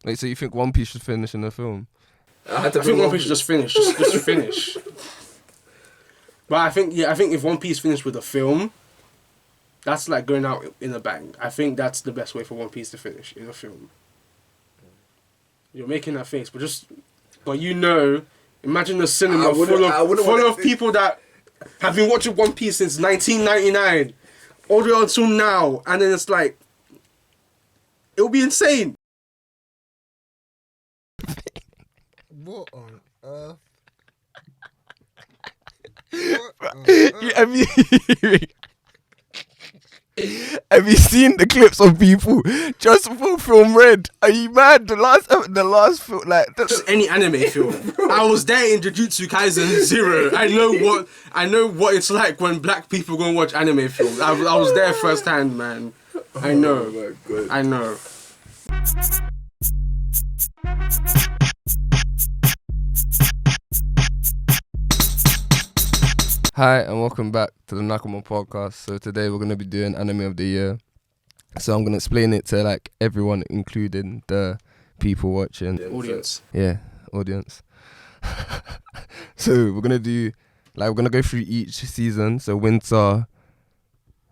Wait, so you think One Piece should finish in the film? I think One Piece should just finish. Just finish. But I think if One Piece finished with a film, that's like going out in a bang. I think that's the best way for One Piece to finish, in a film. You're making that face, but imagine a cinema full of people that have been watching One Piece since 1999, all the way until now, and then it's like, it'll be insane. What on earth? Have you seen the clips of people just for film Red? Are you mad? The last film, like Just any anime film. I was there in Jujutsu Kaisen 0. I know what it's like when black people go and watch anime films. I was there firsthand, man. I know. Oh my God. I know. Hi and welcome back to the Nakama podcast. So today we're gonna be doing anime of the year. So I'm gonna explain it to like everyone, including the people watching. The audience. Yeah, audience. So we're gonna go through each season. So winter,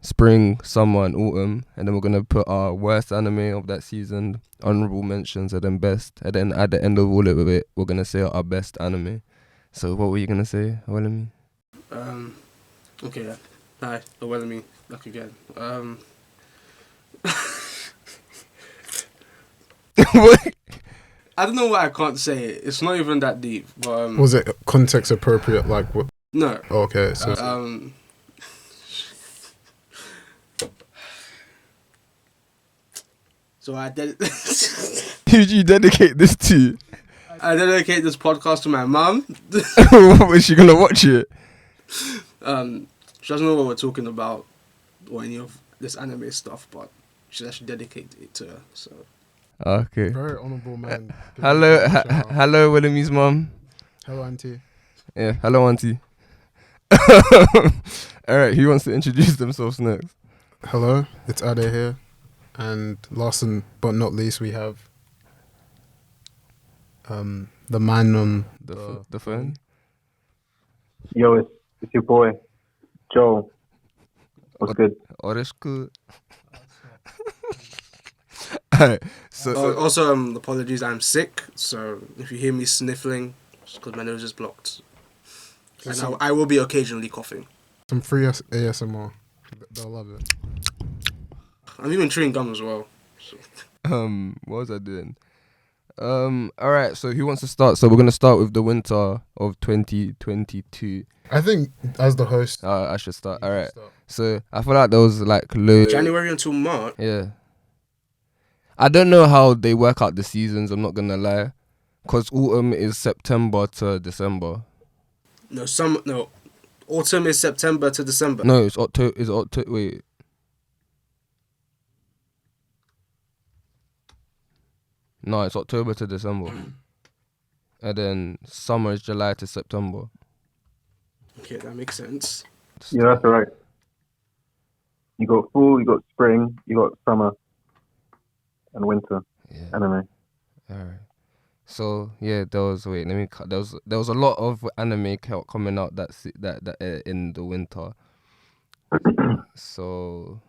spring, summer, and autumn, and then we're gonna put our worst anime of that season, honorable mentions, and then best. And then at the end of all of it, we're gonna say our best anime. So what were you gonna say, Wellos? Okay, yeah. Hi, Wellos, back again. What? I don't know why I can't say it. It's not even that deep, but Was it context appropriate? Like what? no. Okay, so So I did. Who did you dedicate this to? I dedicate this podcast to my mum. Was she gonna watch it? She doesn't know what we're talking about or any of this anime stuff, but she actually dedicated it to her. So Okay. very honourable man. Hello, hello, Willemy's mum. Hello, auntie. Yeah, hello, auntie. All right, who wants to introduce themselves next? Hello, it's Ade here, and last but not least, we have the man on The phone. Yo, it's your boy, Joe. What's good? Oh, that's good. Alright, so also, apologies, I'm sick. So if you hear me sniffling, it's because my nose is blocked. And I will be occasionally coughing. some free ASMR. They'll love it. I'm even chewing gum as well. So. what was I doing? Alright, so who wants to start? So we're gonna start with the winter of 2022. I think as the host, I should start. Alright. So I feel like there was like low January until March. Yeah. I don't know how they work out the seasons, I'm not gonna lie. Cause autumn is September to December. No, autumn is September to December. No, it's October. Wait. No, it's October to December. And then summer is July to September. Okay, that makes sense. Yeah, that's alright. You got fall, you got spring, you got summer, and winter. Yeah. Anime. Alright. So yeah, there was a lot of anime coming out that in the winter. So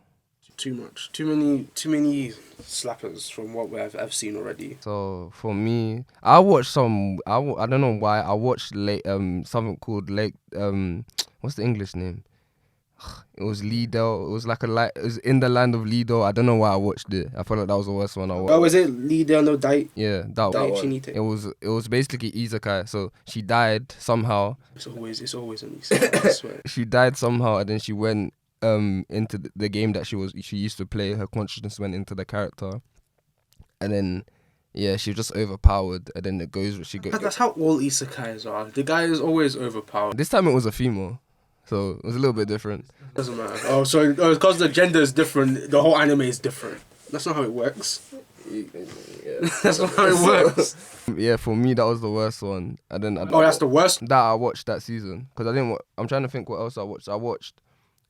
Too much. Too many slappers from what I've seen already. So for me, I watched some. I don't know why I watched something called what's the English name? It was Lido. It was it was in the land of Lido. I don't know why I watched it. I felt like that was the worst one I watched. Oh, was it Lido no Dai? Yeah, that one. It was basically isekai. So she died somehow. It's always an isekai, I swear. She died somehow, and then she went into the game that she used to play. Her consciousness went into the character, and then she was just overpowered. And then That's how all isekais are. The guy is always overpowered. This time it was a female, so it was a little bit different. Doesn't matter. Oh, so because the gender is different, the whole anime is different. That's not how it works. That's not how it works. Yeah, for me that was the worst one. And then that's the worst. That I watched that season because I didn't. I'm trying to think what else I watched. I watched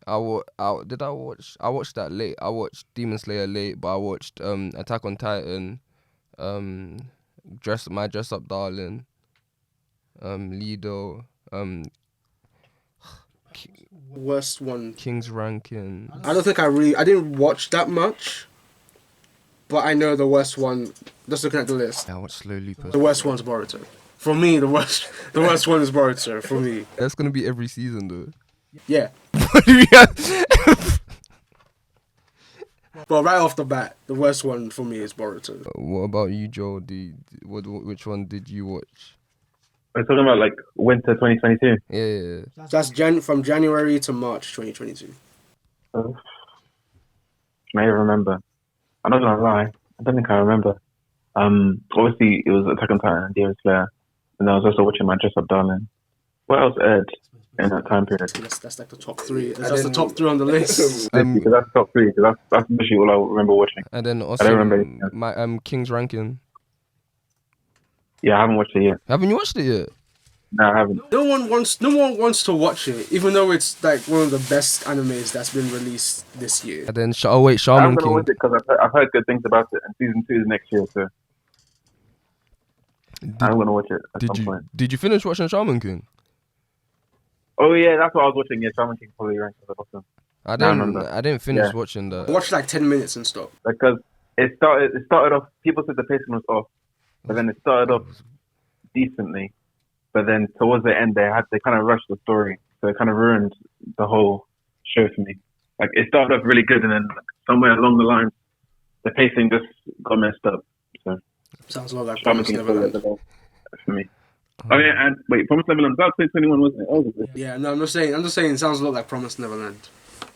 that late. I watched Demon Slayer late, but I watched Attack on Titan, Dress Up Darling, Lido, Worst one. King's Ranking. I don't think I didn't watch that much, but I know the worst one. Just looking at the list, Yeah, I watched Slowly. the worst one's Boruto. For me, the worst one is Boruto. For me, That's gonna be every season though. yeah. But right off the bat, the worst one for me is Boruto. What about you, Joe? Which one did you watch? We're talking about like winter 2022. Yeah. That's from January to March 2022. May remember. I'm not gonna lie. I don't think I remember. Obviously it was Attack on Titan and Demon Slayer, and I was also watching my Dress Up Darling. What else aired in that time period? That's like the top three. That's the top three on the list. Because that's top three. Because that's literally all I remember watching. And then I also don't remember anything else. my King's Ranking. Yeah, I haven't watched it yet. Haven't you watched it yet? No, I haven't. No one wants to watch it, even though it's like one of the best animes that's been released this year. And then I'm Shaman gonna King. watch it because I've heard good things about it, and season 2 is next year, so I'm gonna watch it at some point. Did you finish watching Shaman King? Oh yeah, that's what I was watching. Yeah, Shaman King probably ranked at the bottom I didn't finish Yeah. watching I that. watched like 10 minutes and stopped. because it started off. People said the pacing was off, but then it started off decently. But then towards the end, they kind of rushed the story, so it kind of ruined the whole show for me. Like it started off really good, and then somewhere along the line, the pacing just got messed up. So Sounds a lot like Shaman Promised King is probably Neverland. the best for me. Oh yeah, and wait, Promised Neverland was that 2021, wasn't it? Oh, was it? Yeah, no, I'm just saying it sounds a lot like Promised Neverland.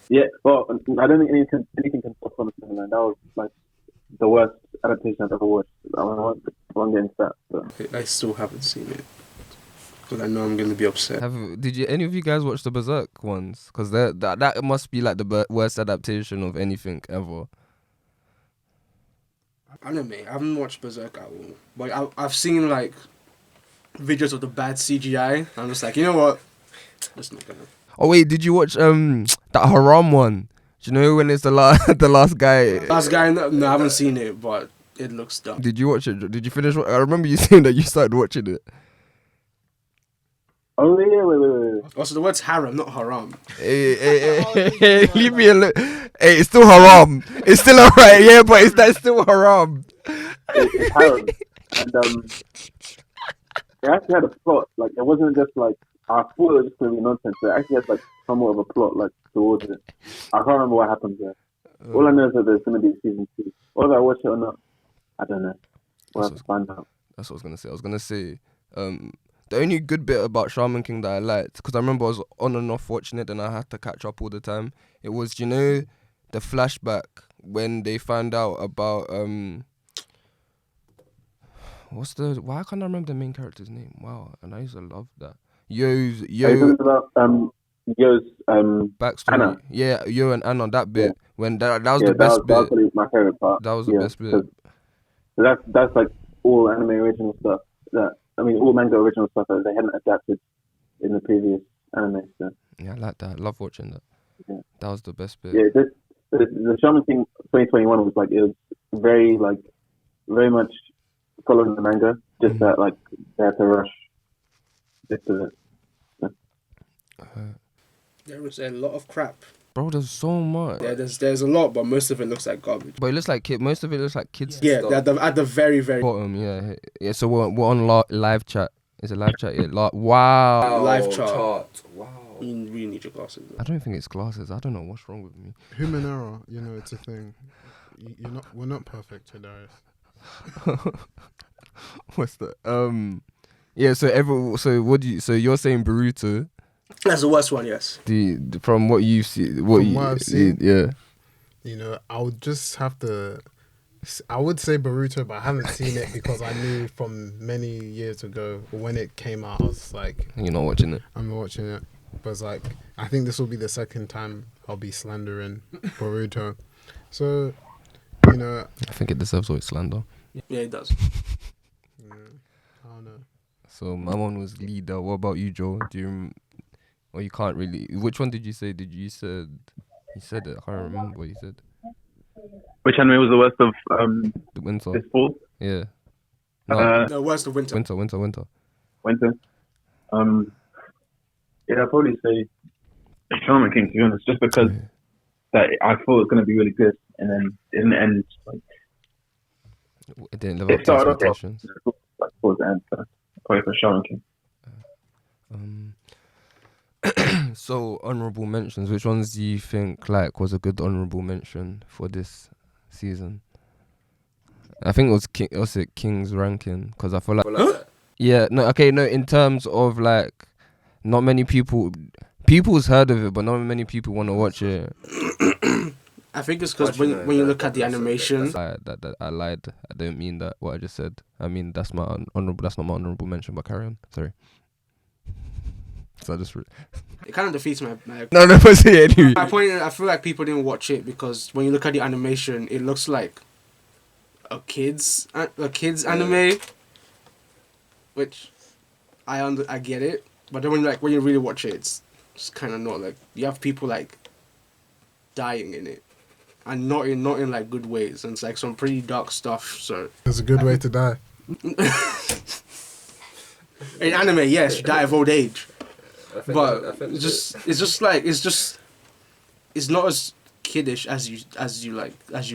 Yeah, well, I don't think anything can stop Promised Neverland. That was like the worst adaptation I've ever watched. I won't get into that. So. I still haven't seen it. Because I know I'm going to be upset. Did any of you guys watch the Berserk ones? Because that must be like the worst adaptation of anything ever. Anime, I haven't watched Berserk at all. But I've seen like videos of the bad CGI. I'm just like, you know what? Just not gonna. Oh wait, did you watch that Haram one? Do you know when it's the last guy? Last guy, no, I haven't seen it, but it looks dumb. Did you watch it? Did you finish? I remember you saying that you started watching it. Oh yeah, wait. Also, the word's harem, not haram. Hey, leave me alone. Hey, it's still haram. It's still alright, yeah, but that's still haram. It's harem. And it actually had a plot. Like it wasn't just like I thought it was just gonna be nonsense. It actually had like somewhat of a plot like towards it. I can't remember what happened there. All I know is that there's gonna be season 2. Whether I watch it or not, I don't know. We'll have to find out. That's what I was gonna say. I was gonna say, the only good bit about Shaman King that I liked, because I remember I was on and off watching it, and I had to catch up all the time. It was, you know, the flashback when they found out about why can't I remember the main character's name? Wow, and I used to love that. Are you talking about Yo's backstory. Anna? Yeah, Yo and Anna, that bit. Yeah. When that was the best that bit. was probably my favorite part. That was the best bit. So that's like all anime original stuff. All manga original stuff that they hadn't adapted in the previous anime. So. Yeah, I like that. I love watching that. Yeah. That was the best bit. Yeah, the Shaman King 2021 was like it was very much following the manga. Just that like they had to rush just to it. There was a lot of crap. Bro, there's so much. Yeah, there's a lot, but most of it looks like garbage. But it looks like most of it looks like kids. Yeah, stuff. at the very, very Bottom, yeah. So we're on live chat. Is it live chat? Yeah. Wow. live chart. Wow. You really need your glasses. I don't think it's glasses. I don't know what's wrong with me. Human error, it's a thing. We're not perfect, Darrius. What's that? Yeah. So you're saying Boruto? That's the worst one, yes. From what you see, From what I've seen, yeah. I would just have to. I would say Boruto, but I haven't seen it because I knew from many years ago when it came out. I was like, You're not watching it. I'm not watching it. But it's like, I think this will be the second time I'll be slandering Boruto. So, I think it deserves all its slander. Yeah, it does. I don't know. So my one was Leader. What about you, Joe? Do you? Or you can't really. Which one did you say? You said it. I can't remember what you said. Which anime was the worst of The Winter. this fall? Yeah. No, No, worst of winter. winter. Winter. Yeah, I'd probably say Shaman King, to be honest, just because that I thought it was going to be really good, and then in the end, like, It didn't live it up to started off expectations. like towards the end. So probably for Shaman King. So honorable mentions. Which ones do you think like was a good honorable mention for this season? I think it was King's ranking because I feel like yeah, no, okay, no, in terms of like not many people's heard of it, but not many people want to watch it. I think it's because when you look at the animation, I lied. I don't mean that. What I just said. I mean that's my honorable. That's not my honorable mention. But carry on. Sorry. So I just. It kind of defeats my No, but say it anyway. my point. I feel like people didn't watch it because when you look at the animation, it looks like a kids anime, which I get it, but then when you really watch it, it's just kind of not like you have people like dying in it, and not in like good ways, and it's like some pretty dark stuff. So It's a good way to die. in anime, yes, you die of old age. But it's not as kiddish as you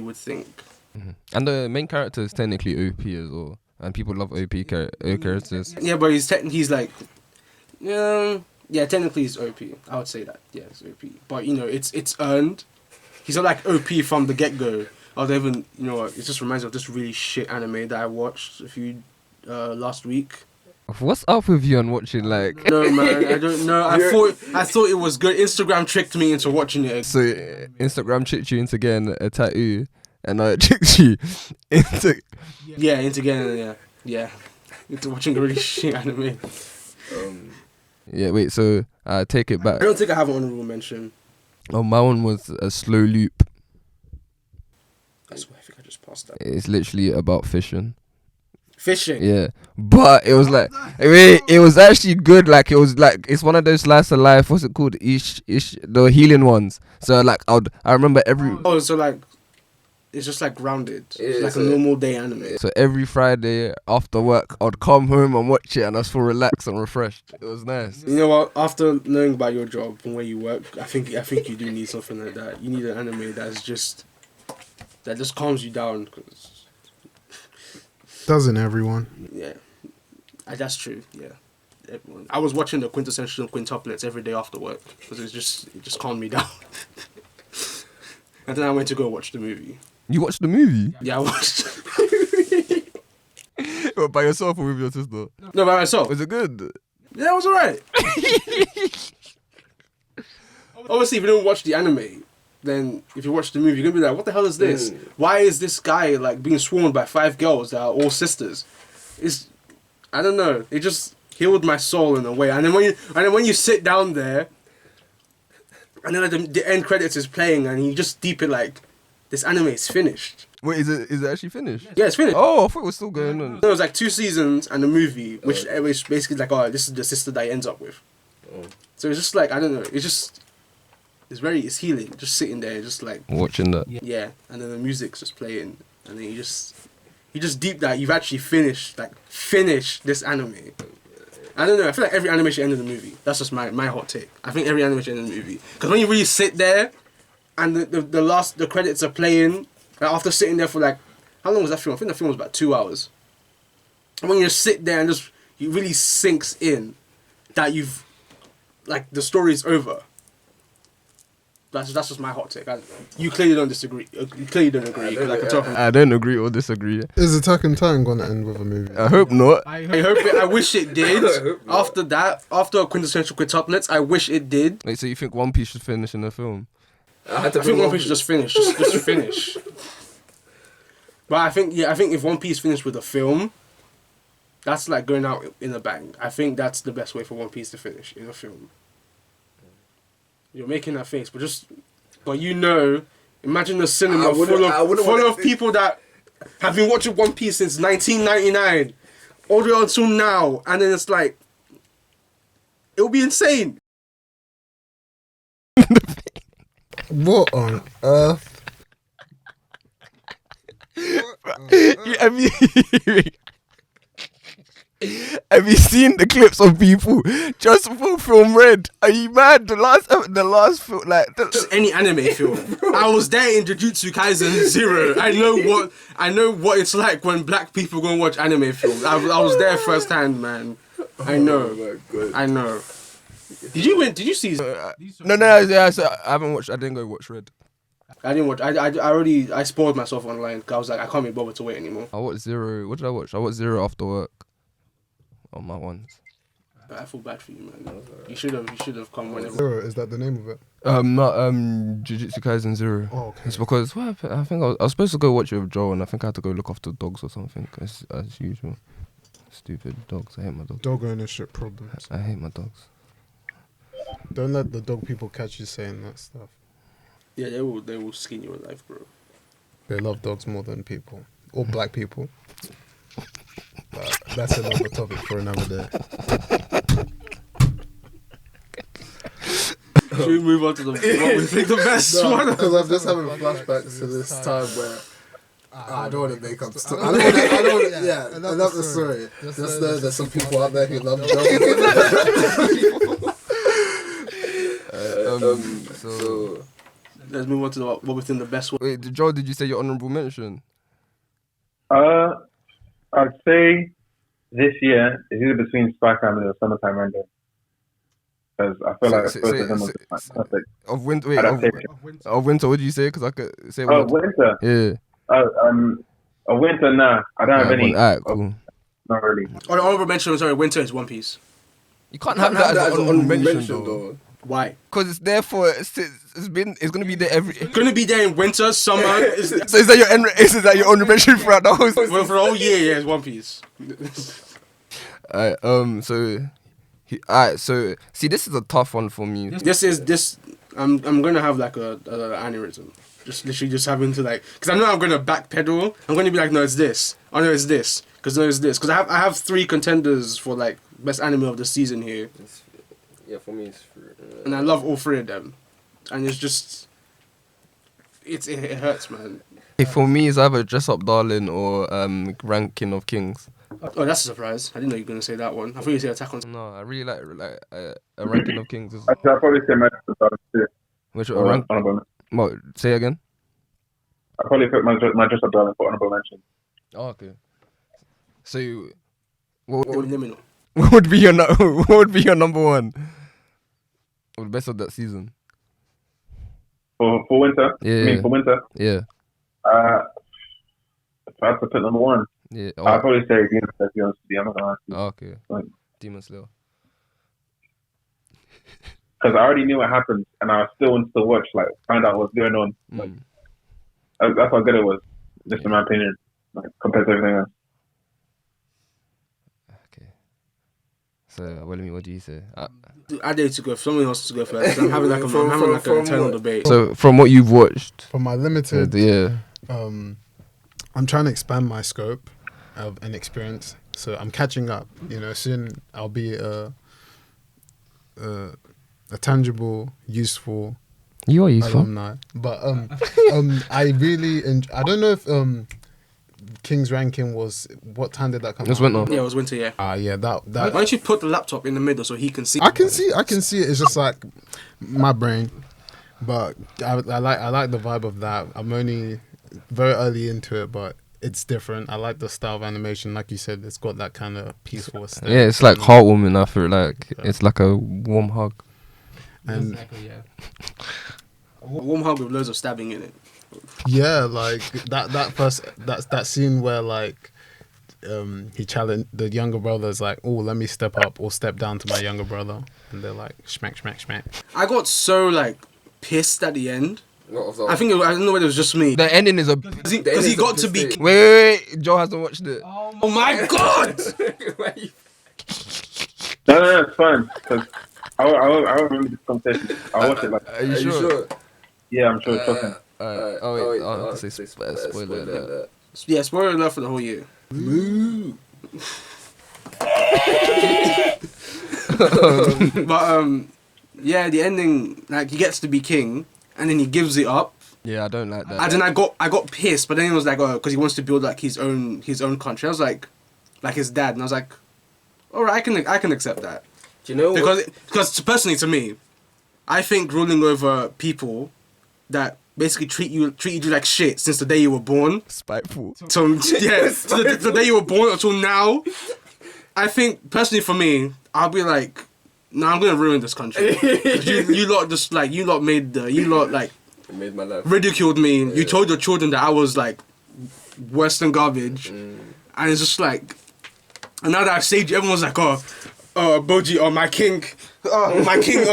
would think. Mm-hmm. And the main character is technically OP as well, and people love OP characters. Yeah, but he's like, technically he's OP. I would say that. Yeah, it's OP. But it's earned. He's not like OP from the get go. Or even it just reminds me of this really shit anime that I watched last week. What's up with you on watching like? No man, I don't know. I thought it was good. Instagram tricked me into watching it. So Instagram tricked you into getting a tattoo, and it tricked you into into watching a really shit anime. Yeah, wait. So I take it back. I don't think I have an honorable mention. Oh, my one was a slow loop. I swear, I think I just passed that. It's literally about fishing. Fishing. Yeah, but it was like, it was actually good. Like it was like it's one of those slice of life. What's it called? The healing ones. So like I remember so like it's just like grounded. It's like a normal day anime. So every Friday after work, I'd come home and watch it, and I was feel relaxed and refreshed. It was nice. You know what? After knowing about your job and where you work, I think you do need something like that. You need an anime that just calms you down. Doesn't everyone? Yeah, that's true. Yeah, everyone. I was watching the quintessential quintuplets every day after work because it just calmed me down. And then I went to go watch the movie. You watched the movie? Yeah, I watched. What, by yourself or with your sister? No, by myself. Was it good? Yeah, it was alright. Obviously, if you don't watch the anime, then if you watch the movie, you're gonna be like, "What the hell is this? Why is this guy like being swarmed by 5 girls that are all sisters?" I don't know. It just healed my soul in a way. And then when you sit down there, and then the end credits is playing, and you just deep it like, this anime is finished. Wait, is it actually finished? Yeah, it's finished. Oh, I thought it was still going on. There was like 2 seasons and a movie, which was basically like, oh, this is the sister that he ends up with. Oh. So it's just like, I don't know. It's healing. Just sitting there, just like watching that. Yeah, and then the music's just playing, and then you just deep that you've actually finished this anime. I don't know. I feel like every anime should end in the movie. That's just my hot take. I think every anime should end in the movie because when you really sit there, and the credits are playing, like after sitting there for like, how long was that film? I think the film was about 2 hours. And when you just sit there and just it really sinks in that you've like the story's over. That's just my hot take. You clearly don't disagree. You clearly don't agree. I don't agree or disagree. Is Attack on Titan gonna end with a movie? I hope not. I hope it. I wish it did. After quintessential quintuplets, I wish it did. Wait, so you think One Piece should finish in the film? I think One Piece should just finish. Just finish. But I think if One Piece finished with a film, that's like going out in a bang. I think that's the best way for One Piece to finish in a film. You're making that face, but imagine a cinema full of people that have been watching One Piece since 1999, all the way until now, and then it's like, it'll be insane. What on earth? I mean, Have you seen the clips of people just for film Red? Are you mad? The last film, like Just any anime film. I was there in Jujutsu Kaisen 0. I know what it's like when black people go and watch anime films. I was there firsthand, man. I know. Oh my God. I know. Did you see? No, yeah. So I haven't watched. I didn't go watch Red. I didn't watch. I spoiled myself online. 'Cause I was like, I can't be bothered to wait anymore. I watched Zero. What did I watch? I watched Zero after work. On my ones. I feel bad for you, man. You should have come whenever. Zero, is that the name of it? Not Jujutsu Kaisen Zero. Oh, okay. It's because what happened? I think I was supposed to go watch it with Joe, and I think I had to go look after dogs or something. As usual, stupid dogs. I hate my dogs. Dog ownership problems. I hate my dogs. Don't let the dog people catch you saying that stuff. Yeah, they will skin you alive, bro. They love dogs more than people. Or black people. But that's another topic for another day. Should we move on to what we think the best one? Because I'm just having flashbacks to this time where I don't want to make up stories. Yeah, Another story. Just know there's some people out there who love dogs. So Let's move on to what we think the best one. wait, Joe, did you say your honorable mention? I'd say this year is either between Spy Family or Summertime Render. Because I feel like both of them are perfect. Of winter, wait, Adaptation. of winter. What did you say? Because I could say. Oh, winter. Yeah. A winter. Nah, I don't have any. Alright, cool. Not really. Oh, the honorable mention. Sorry, Winter is One Piece. You can't have that as an honorable mention though. Why? Because it's there for it's gonna be there every. It's gonna be there in winter, summer. So is that your honorable mention throughout the whole? for the whole year, yeah, it's One Piece. Alright, so see, this is a tough one for me. This. I'm gonna have like a aneurysm. Just literally just having to like, because I know I'm gonna backpedal. I'm gonna be like, no, it's this. Oh no, it's this. Because no, it's this. Because I have 3 contenders for like best anime of the season here. Yeah, for me, it's And I love all 3 of them. And it's just, it hurts, man. for me, it's either Dress Up Darling or Ranking of Kings. Oh, that's a surprise. I didn't know you were gonna say that one. I thought you said Attack on. No, I really like a Ranking of Kings. I'd probably say Magic too. Which Honorable. What? Say again. I'd probably put my Just Up Darling for honorable mention. Oh, okay. So, What liminal? what would be your number one? Or the best of that season? For winter? Yeah. I mean, for winter? Yeah. If I had to put number 1, Yeah. I'd probably say Demon Slayer, to be honest with you. I'm not gonna lie. Oh, okay. Like- Demon Slayer. Because I already knew what happened, and I still wanted to watch, like, find out what's going on. Like, that's how good it was, just in my opinion, like, compared to everything else. Okay. So, Wellamy, what do you say? I dare to go. If someone else to go first, I'm having like an internal debate. So, from what you've watched, For my limited, yeah. I'm trying to expand my scope of an experience. So I'm catching up. You know, soon I'll be a tangible, useful You are useful. alumni. But I really I don't know if King's Ranking was, what time did that come It was out? winter. Yeah, it was winter. Yeah. Yeah, Why that don't you put the laptop in the middle so he can see? I can see it. It's just like my brain, but I like the vibe of that. I'm only very early into it, but it's different. I like the style of animation, like you said. It's got that kind of peaceful aesthetic. Yeah, it's like heartwarming. I feel like it's like a warm hug. And Yeah. A warm hug with loads of stabbing in it. yeah, like that scene where like he challenged the younger brother's like, oh, let me step up or step down to my younger brother, and they're like smack smack smack. I got so like pissed at the end. I think I don't know whether it was just me. The ending is a. Because he got to be. Wait. Joe hasn't watched it. Oh my god! No, it's fine. Because I remember this conversation. I watched it like. Are you sure? Yeah, I'm sure it's shocking. Oh wait, I have to say spoiler alert. Yeah, spoiler alert for the whole year. But yeah, the ending, like he gets to be king, and then he gives it up. Yeah, I don't like that. And then I got pissed, but then it was like, oh, because he wants to build like his own country. I was like his dad, and I was like, Alright, I can accept that. Do you know what? Because personally to me, I think ruling over people that basically treated you like shit since the day you were born. Spiteful. So yeah, so the day you were born until now. I think personally for me, I'll be like, nah, I'm gonna ruin this country. 'Cause you lot just like you lot made like It made my life. ridiculed me. You told your children that I was like worse than garbage, and it's just like, and now that I've saved you, everyone's like, Boji, my king, my king,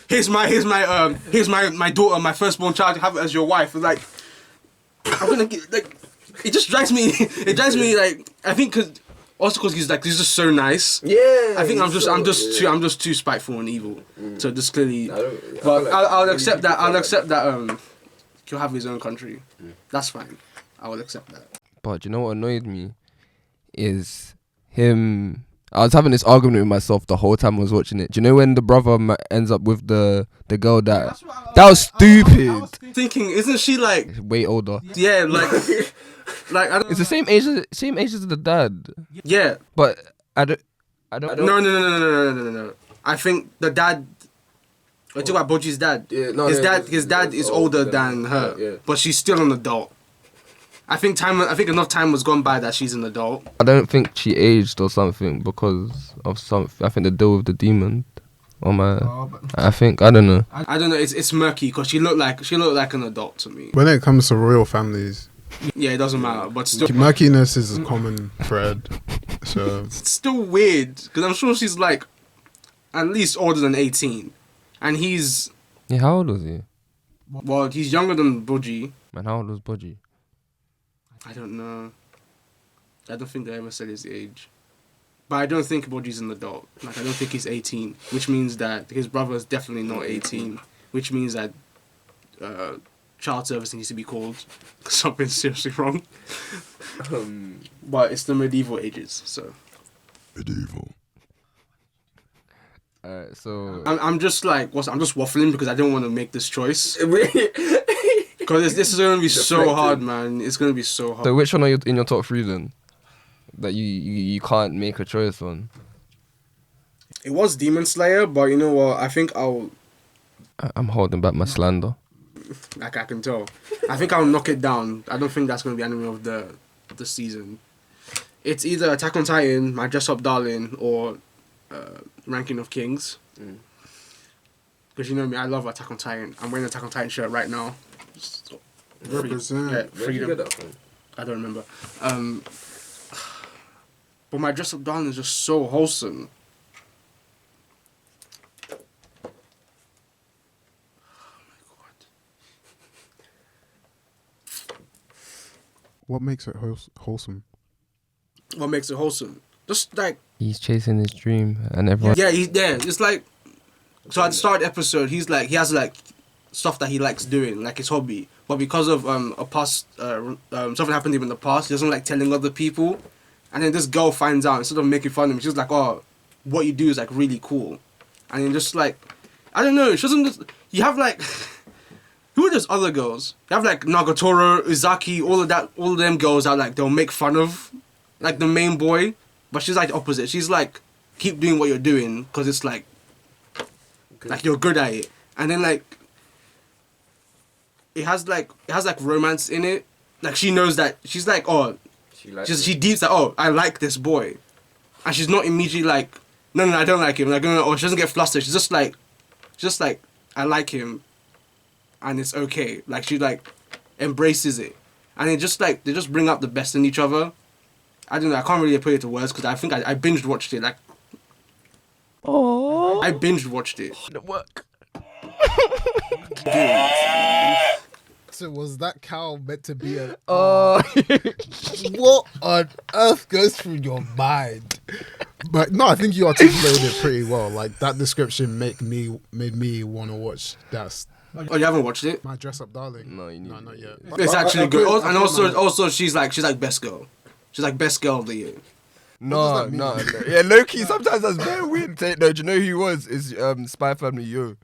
here's my daughter, my firstborn child, have it as your wife. It's like, I'm gonna get like, it just drives me. It drives me like, I think because he's just so nice. Yeah. I think I'm just too spiteful and evil. So just clearly, but I'll accept that. I'll accept that. He'll have his own country. That's fine. I will accept that. But do you know what annoyed me? Is him. I was having this argument with myself the whole time I was watching it. Do you know when the brother ends up with the girl that was stupid? Thinking, isn't she like Way older. yeah, like I don't. It's the same age as the dad. Yeah. But I don't. No. I think the dad. I talk about Boji's dad. Yeah, His dad is older than her, yeah. but she's still an adult. I think enough time was gone by that she's an adult. I don't think she aged or something because of something. I think the deal with the demon. I think I don't know. I don't know. It's murky because she looked like an adult to me. When it comes to royal families, Yeah, it doesn't matter, but still, murkiness is a common thread. So it's still weird because I'm sure she's like at least older than 18, and he's Yeah, how old was he? well, he's younger than Boji. Man, how old was Budgie? I don't know. I don't think they ever said his age. But I don't think Boji's an adult. Like, I don't think he's 18, which means that his brother is definitely not 18, which means that child service needs to be called because something's seriously wrong. But it's the medieval ages, so. Medieval. Alright, so I'm just like, I'm just waffling because I don't want to make this choice. Because this is going to be so hard, man. It's going to be so hard. So which one are you in your top 3 then? That you can't make a choice on? It was Demon Slayer, but you know what? I think I'm holding back my slander. like I can tell. I think I'll knock it down. I don't think that's going to be anime of the season. It's either Attack on Titan, My Dress Up Darling, or Ranking of Kings. Because you know me, I love Attack on Titan. I'm wearing an Attack on Titan shirt right now. represent. Yeah, Where'd you freedom. get that from? I don't remember. But My Dress Up Darling is just so wholesome. What makes it wholesome? What makes it wholesome? Just like He's chasing his dream, and everyone. yeah, it's like so at the start of the episode, he has like stuff that he likes doing, like his hobby. But because of a past something happened to him in the past, he doesn't like telling other people. And then this girl finds out, instead of making fun of him, she's like, "Oh, what you do is like really cool." And then just like, I don't know, she doesn't just, you have like who are those other girls? You have like Nagatoro, Uzaki, all of them girls that like they'll make fun of like the main boy, but she's like the opposite. She's like, keep doing what you're doing because it's like you're good at it. And then like it has like romance in it. Like she knows that she's like, oh, she deeps that, oh, I like this boy, and she's not immediately like, no, I don't like him. Like, no, or she doesn't get flustered. She's just like, I like him, and it's okay. Like she like embraces it, and it just like they just bring out the best in each other. I don't know. I can't really put it to words because I think I binge watched it. Like, oh, I binge watched it. Work. So was that cow meant to be a? Oh. What on earth goes through your mind? But no, I think you articulated it pretty well. Like that description made me want to watch that. Oh, you haven't watched it? My Dress Up Darling. No, you need No, not yet. It's actually good. I And also she's like best girl. She's like best girl of the year. No. Yeah, low-key, sometimes that's very weird. No, do you know who he was? Is Spy Family Yo.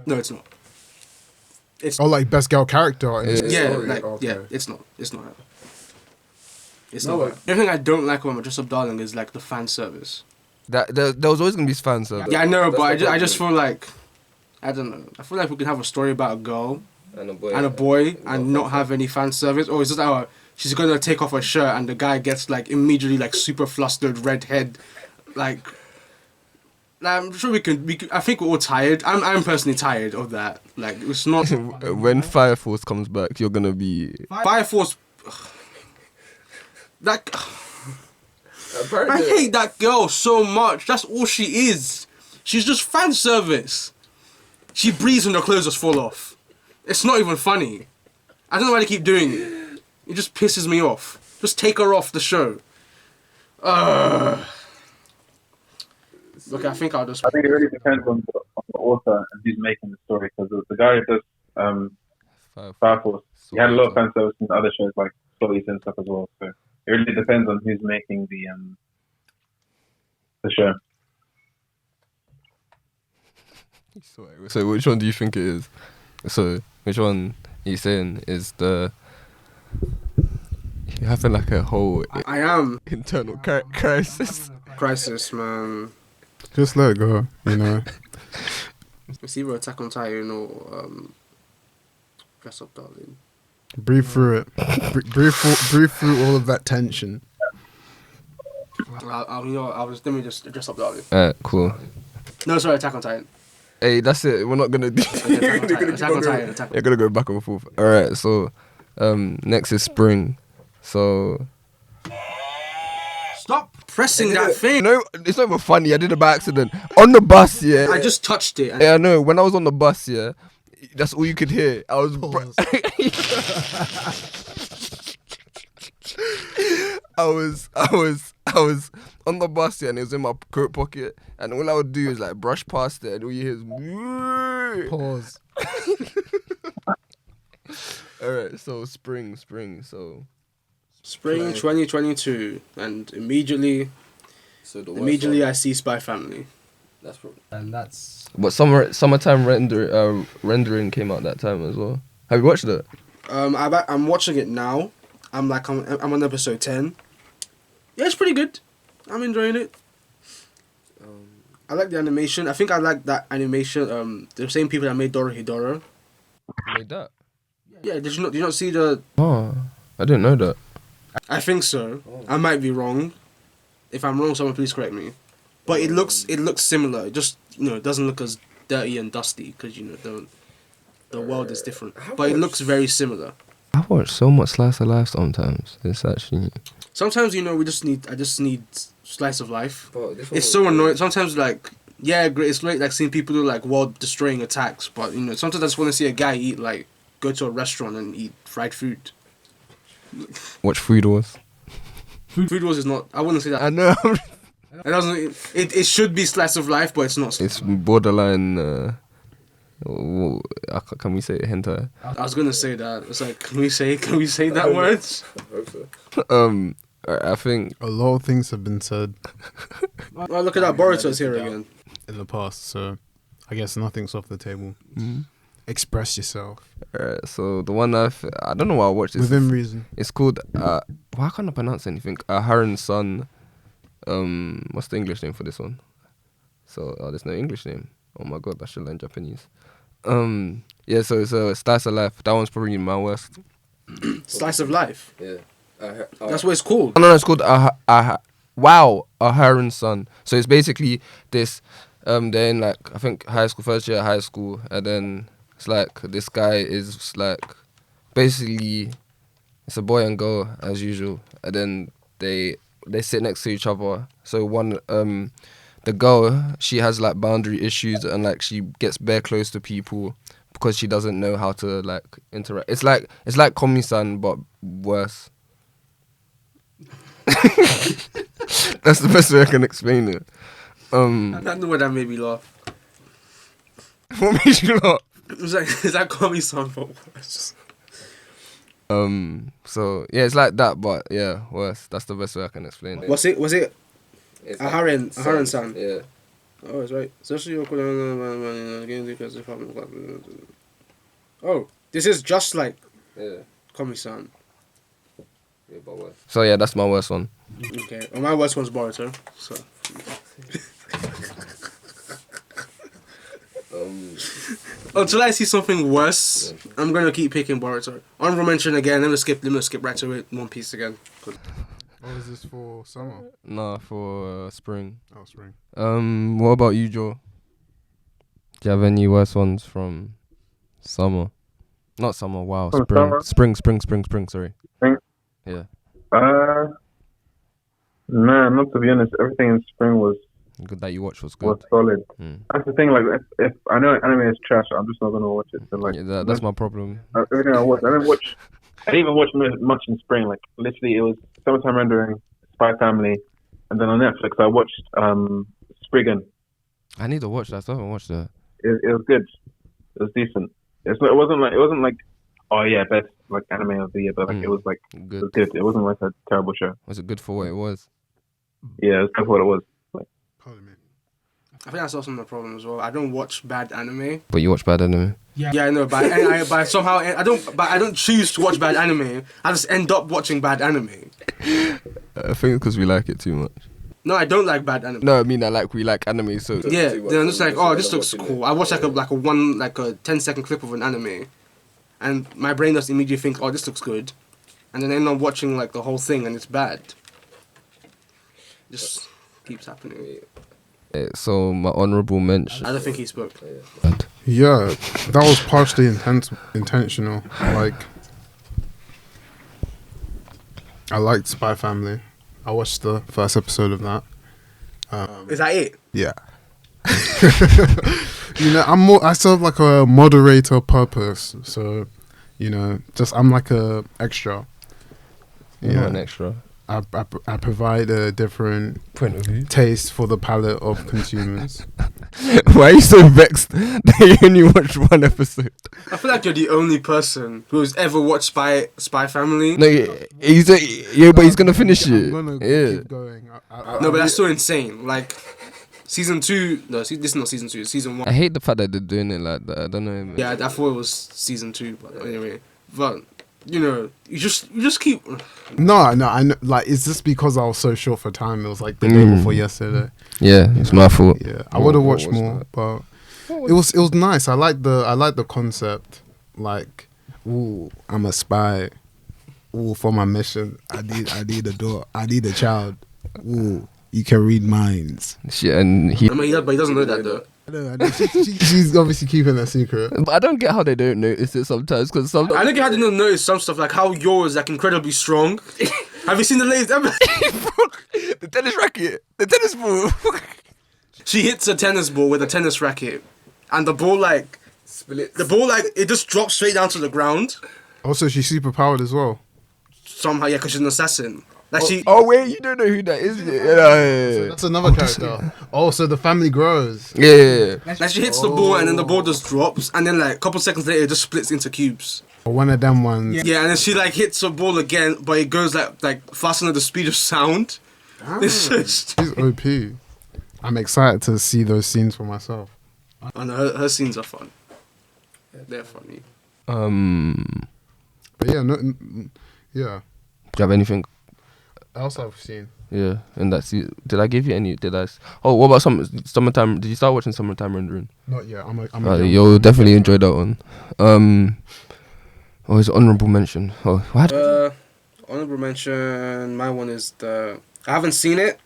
No, it's not. Oh, like best girl character. Yeah. Yeah, Sorry, like okay. yeah, it's not her. It's No, not her. Everything I don't like about My Dress Up Darling is like the fan service. That there was always gonna be fan service. Yeah, I know, That's but the I just problem. feel like I don't know. I feel like we can have a story about a girl And a boy. and a boy not and not have any fan service, or is it like she's gonna take off her shirt and the guy gets like immediately like super flustered, red head, like. I'm sure we can. I think we're all tired. I'm personally tired of that. Like it's not When Fire Force comes back, you're gonna be. Fire Force. That I Apparently, hate that girl so much. That's all she is. She's just fan service. She breathes and her clothes just fall off. It's not even funny. I don't know why they keep doing it. It just pisses me off. Just take her off the show. Look, I think I'll just. I think it really depends on the author and who's making the story. Because the guy who does Fire Force, he had a lot of fan service in other shows like Stories and stuff as well. So it really depends on who's making the show. So which one do you think it is? So which one are you saying is the? You're having like a whole I am internal crisis. crisis, man. Just let it go, you know. It's either Attack on Titan or Dress Up Darling. Breathe through it. Breathe through all of that tension. Let me just Dress Up Darling. Alright, cool. No, sorry, Attack on Titan. Hey, that's it. We're not gonna do. Attack on Titan. You're gonna go back and forth. All right. So, next is spring. So, Stop pressing that thing. no, it's not even funny. I did it by accident on the bus. Yeah. I just touched it. Yeah, I know. When I was on the bus, yeah, that's all you could hear. I was. I was on the bus, yeah, and it was in my coat pocket, and all I would do is like brush past it, and all you hear is. Pause. All right, so spring. So Spring 2022, and immediately So the worst Immediately one, I see Spy Family. that's probably, And that's but summertime rendering came out that time as well. Have you watched it? I'm watching it now. I'm on episode 10. Yeah, it's pretty good. I'm enjoying it. I like the animation. I think I like that animation. The same people that made Dorohedoro. Made that? Yeah, did you not see the? Oh, I didn't know that. I think so. I might be wrong. If I'm wrong, someone please correct me. But it looks similar. It just it doesn't look as dirty and dusty because the world is different. But it looks very similar. I watch so much slice of life sometimes. It's actually Sometimes I just need slice of life. but this one It's was so good. annoying. Sometimes great. It's great like seeing people do like world destroying attacks. But sometimes I just want to see a guy go to a restaurant and eat fried food. watch Food Wars. Food Wars is not. I wouldn't say that. I know. It doesn't. It should be slice of life, but it's not. It's borderline. Can we say hentai? I was gonna say that. It's like, can we say that word? I hope so. I think A lot of things have been said Oh, look at that. Boruto's here again. in the past, so I guess nothing's off the table. Express yourself so the one I don't know why I watched this. within reason. It's called why can't I pronounce anything? Haren's Son. What's the English name for this one? So there's no English name. Oh my god, I should learn Japanese. Yeah, so it's a Slice of Life. That one's probably my worst. Slice of life. Yeah. That's what it's called. No, it's called Haren's Son. So it's basically this. They're in like I think first year of high school, and then it's like this guy is like basically it's a boy and girl as usual, and then they sit next to each other. So one the girl, she has like boundary issues and like she gets bare close to people because she doesn't know how to like interact. It's like Komi-san but worse. That's the best way I can explain it. I don't know why that made me laugh. What made you laugh? It's like comedy song for worse. So yeah, it's like that, but yeah, worse. That's the best way I can explain it. Was it It's Haren's Son? Yeah. Oh, it's right. Oh, this is just like Yeah. Komi-san. Yeah, but what? So yeah, that's my worst one. Okay. Well, my worst one's Boruto. So Until I see something worse, I'm gonna keep picking Boruto. Honorable mention again. Let me skip right to it. One Piece again. What is this for summer? Nah, for spring. Oh, spring. What about you, Joe? Do you have any worse ones from summer? Not summer. Wow, From spring. summer? Spring. Sorry. Spring? Yeah. Nah, not to be honest. Everything in spring was Good that you watched was good. solid. Mm. That's the thing. Like, if I know anime is trash, I'm just not gonna watch it. So like, Yeah, that's my problem. everything I watch. I didn't even watch much in spring. Like, literally, it was summertime rendering, Spy Family, and then on Netflix I watched Spriggan. I need to watch that. I still haven't watched that. It was good. It was decent. It wasn't like oh yeah, best like anime of the year, but like it was like it Good. was good. It wasn't like a terrible show. Was it good for what it was? Yeah, that's what it was. Pardon me. I think that's also my problem as well. I don't watch bad anime. But you watch bad anime. Yeah, I know, but somehow I don't choose to watch bad anime. I just end up watching bad anime. I think it's because we like it too much. No, I don't like bad anime. No, I mean we like anime, so Yeah, too much, then I'm just like, so oh, you this end up looks watching cool. it. I watch like a 10-second clip of an anime, and my brain just immediately thinks, oh, this looks good, and then I end up watching like the whole thing and it's bad. Just keeps happening. So my honorable mention. I don't think he spoke. Yeah, that was partially intentional. Like, I liked Spy Family. I watched the first episode of that. Is that it? Yeah. I serve like a moderator purpose. So, I'm like a extra. You're not an extra. I provide a different Point of view. taste for the palate of consumers. Why are you so vexed that you only watched one episode? I feel like you're the only person who's ever watched Spy Family. No, but he's gonna finish it. I'm gonna Yeah. keep going. No, but that's so insane. Like, season 2. No, this is not season 2. It's season 1. I hate the fact that they're doing it like that. I don't know. Yeah, I thought it was season 2. But anyway, but you just keep. No, I know. Like, it's just because I was so short for time. It was like the day before yesterday. Yeah, it's my fault. Yeah, I would have What watched was more, that? but it was nice. I like the concept. Like, ooh, I'm a spy. Ooh, for my mission, I need a door. I need a child. Ooh, you can read minds. Shit, and he. I mean, but he doesn't know that though. I know. She's obviously keeping a secret. But I don't get how they don't notice it sometimes because I sometimes. don't get how they don't notice some stuff, like how yours like incredibly strong. Have you seen the latest episode? The tennis racket, the tennis ball. She hits a tennis ball with a tennis racket, and the ball it just drops straight down to the ground. Also, she's super powered as well. Somehow, yeah, because she's an assassin. Like she. Oh wait, you don't know who that is? So Yeah. that's another character. Oh, so the family grows. Yeah. Like she hits the ball and then the ball just drops, and then like a couple seconds later it just splits into cubes. One of them ones. Yeah, and then she like hits the ball again, but it goes like faster than the speed of sound. It's just. She's OP. I'm excited to see those scenes for myself. I know her scenes are fun. They're funny. But yeah, yeah. Do you have anything? Else I've seen. Yeah, and that's it. Did I give you any? Oh, what about summertime? Did you start watching Summertime Rendering? Not yet. You'll definitely enjoy that one. Oh, it's honorable mention. Oh, what? Honorable mention. My one is I haven't seen it,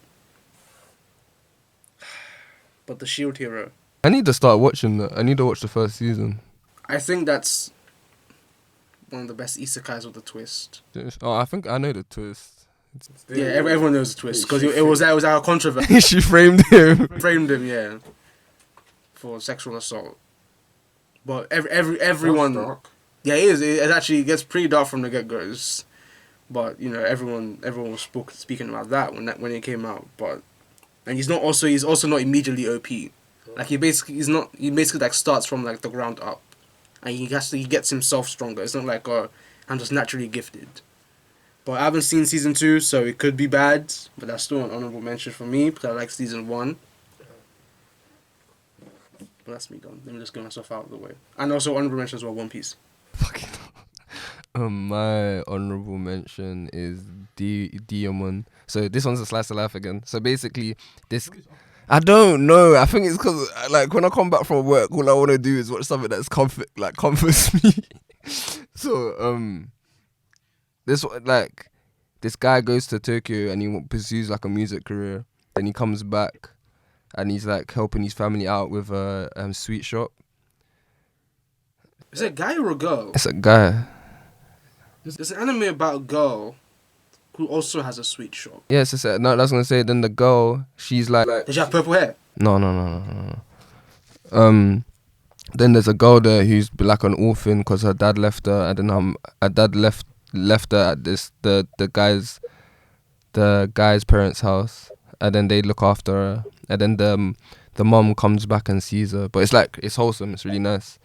but the Shield Hero. I need to start watching that. I need to watch the first season. I think that's one of the best isekais with a twist. Oh, I think I know the twist. Yeah, everyone knows the twist because it was out of controversy. She framed him. Framed him, yeah, for sexual assault. But everyone, yeah, it is. It actually gets pretty dark from the get go. But everyone was speaking about that when it came out. But and he's also not immediately OP. Like he basically like starts from like the ground up, and he gets himself stronger. It's not like I'm just naturally gifted. But I haven't seen season 2, so it could be bad. But that's still an honorable mention for me because I like season 1. But that's me done. Let me just get myself out of the way. And also honorable mention as well, One Piece. Fucking. My honorable mention is Diamond. So this one's a slice of life again. So basically, I don't know. I think it's because like when I come back from work, all I want to do is watch something that's comforts me. So this guy goes to Tokyo and he pursues like a music career. Then he comes back and he's like helping his family out with a sweet shop. Is it a guy or a girl? It's a guy. There's an anime about a girl who also has a sweet shop. Yes, no, that's gonna say. Then the girl, she's like, Does she have purple hair? no. Then there's a girl there who's like an orphan because her dad left her, and then her dad left her at the guy's parents' house, and then they look after her, and then the mom comes back and sees her, but it's wholesome, it's really nice,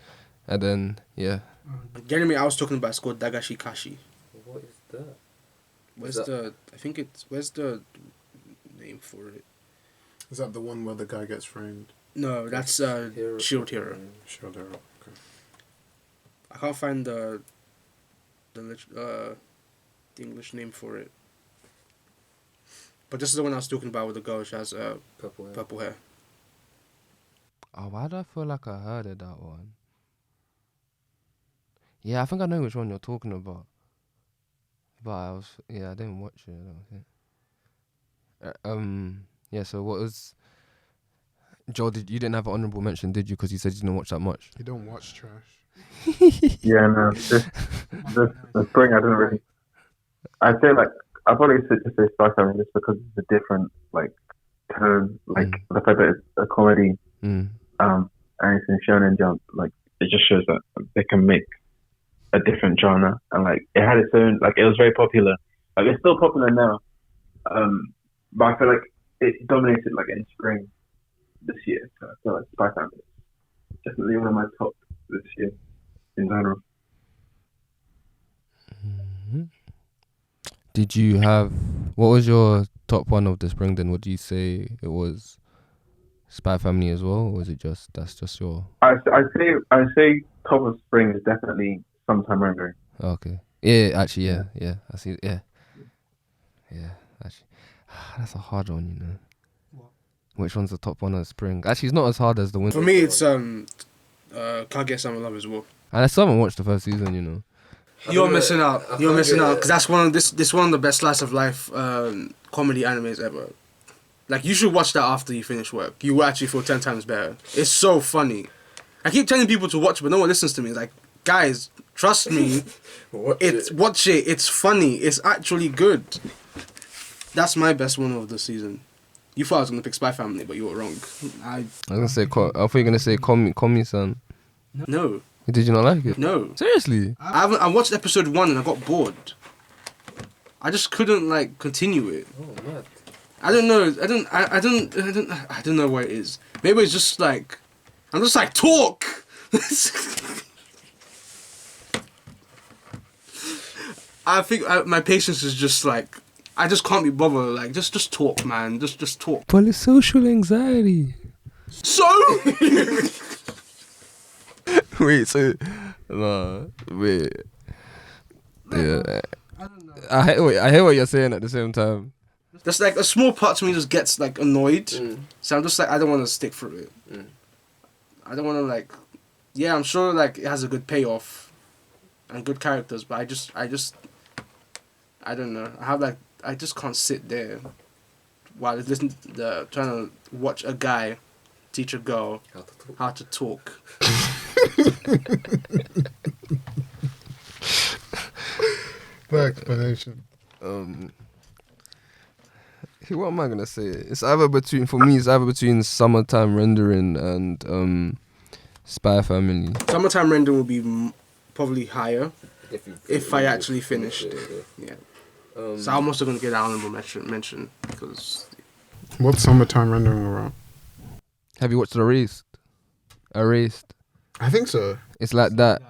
and then yeah. The anime I was talking about is called Dagashi Kashi. What is that? Where's the name for it? Is that the one where the guy gets framed? No, that's Shield Hero. Shield Hero. Okay. I can't find the English name for it. But this is the one I was talking about with the girl. She has purple hair. Oh, why do I feel like I heard of that one? Yeah, I think I know which one you're talking about. But I didn't watch it, I don't think. Yeah, so what was... Joel, you didn't have an honourable mention, did you? Because you said you didn't watch that much. You don't watch trash. Yeah, no. This spring, I didn't really. I'd say like I probably should just say Spy Family just because it's a different like tone, like the fact that it's a comedy, and it's in Shonen Jump. Like it just shows that they can make a different genre, and like it had its own. Like it was very popular. Like it's still popular now, but I feel like it dominated like in spring this year. So I feel like Spy Family is definitely one of my top this year in general. Did you have... What was your top one of the spring then? Would you say it was Spy Family as well? Or was it that's just your... I say top of spring is definitely Sometime Rendering. Okay. Yeah, actually, yeah. I see. Yeah, actually. That's a hard one, you know. What? Which one's the top one of spring? Actually, it's not as hard as the winter. For me, it's Kaguya-sama Love as well. And I still haven't watched the first season, you know. You're missing out. You're missing out because that's one of the best slice of life comedy animes ever. Like you should watch that after you finish work. You will actually feel 10 times better. It's so funny. I keep telling people to watch, but no one listens to me. Like guys, trust me. Watch it. It's funny. It's actually good. That's my best one of the season. You thought I was gonna pick Spy Family, but you were wrong. I was gonna say. I thought you were gonna say Komi-san. No. Did you not like it? No. Seriously? I watched episode 1 and I got bored. I just couldn't like continue it. Oh man. I don't know. I don't know what it is. Maybe it's just like I'm just like talk. I think my patience is just like I just can't be bothered. Like just talk, man. Just talk. But it's social anxiety. So. Wait. Yeah. I don't know. I hear what you're saying at the same time. Just like a small part of me just gets like annoyed. So I'm just like I don't want to stick through it. I don't want to like. Yeah, I'm sure like it has a good payoff, and good characters, but I just. I don't know. I just can't sit there while trying to watch a guy teach a girl how to talk. The explanation. What am I gonna say? It's either between Summertime Rendering and Spy Family. Summertime Rendering will be probably higher if I actually finished it. Yeah. So I'm also gonna get an honorable mention because. What's Summertime Rendering around? Have you watched Erased? I think so. It's like that.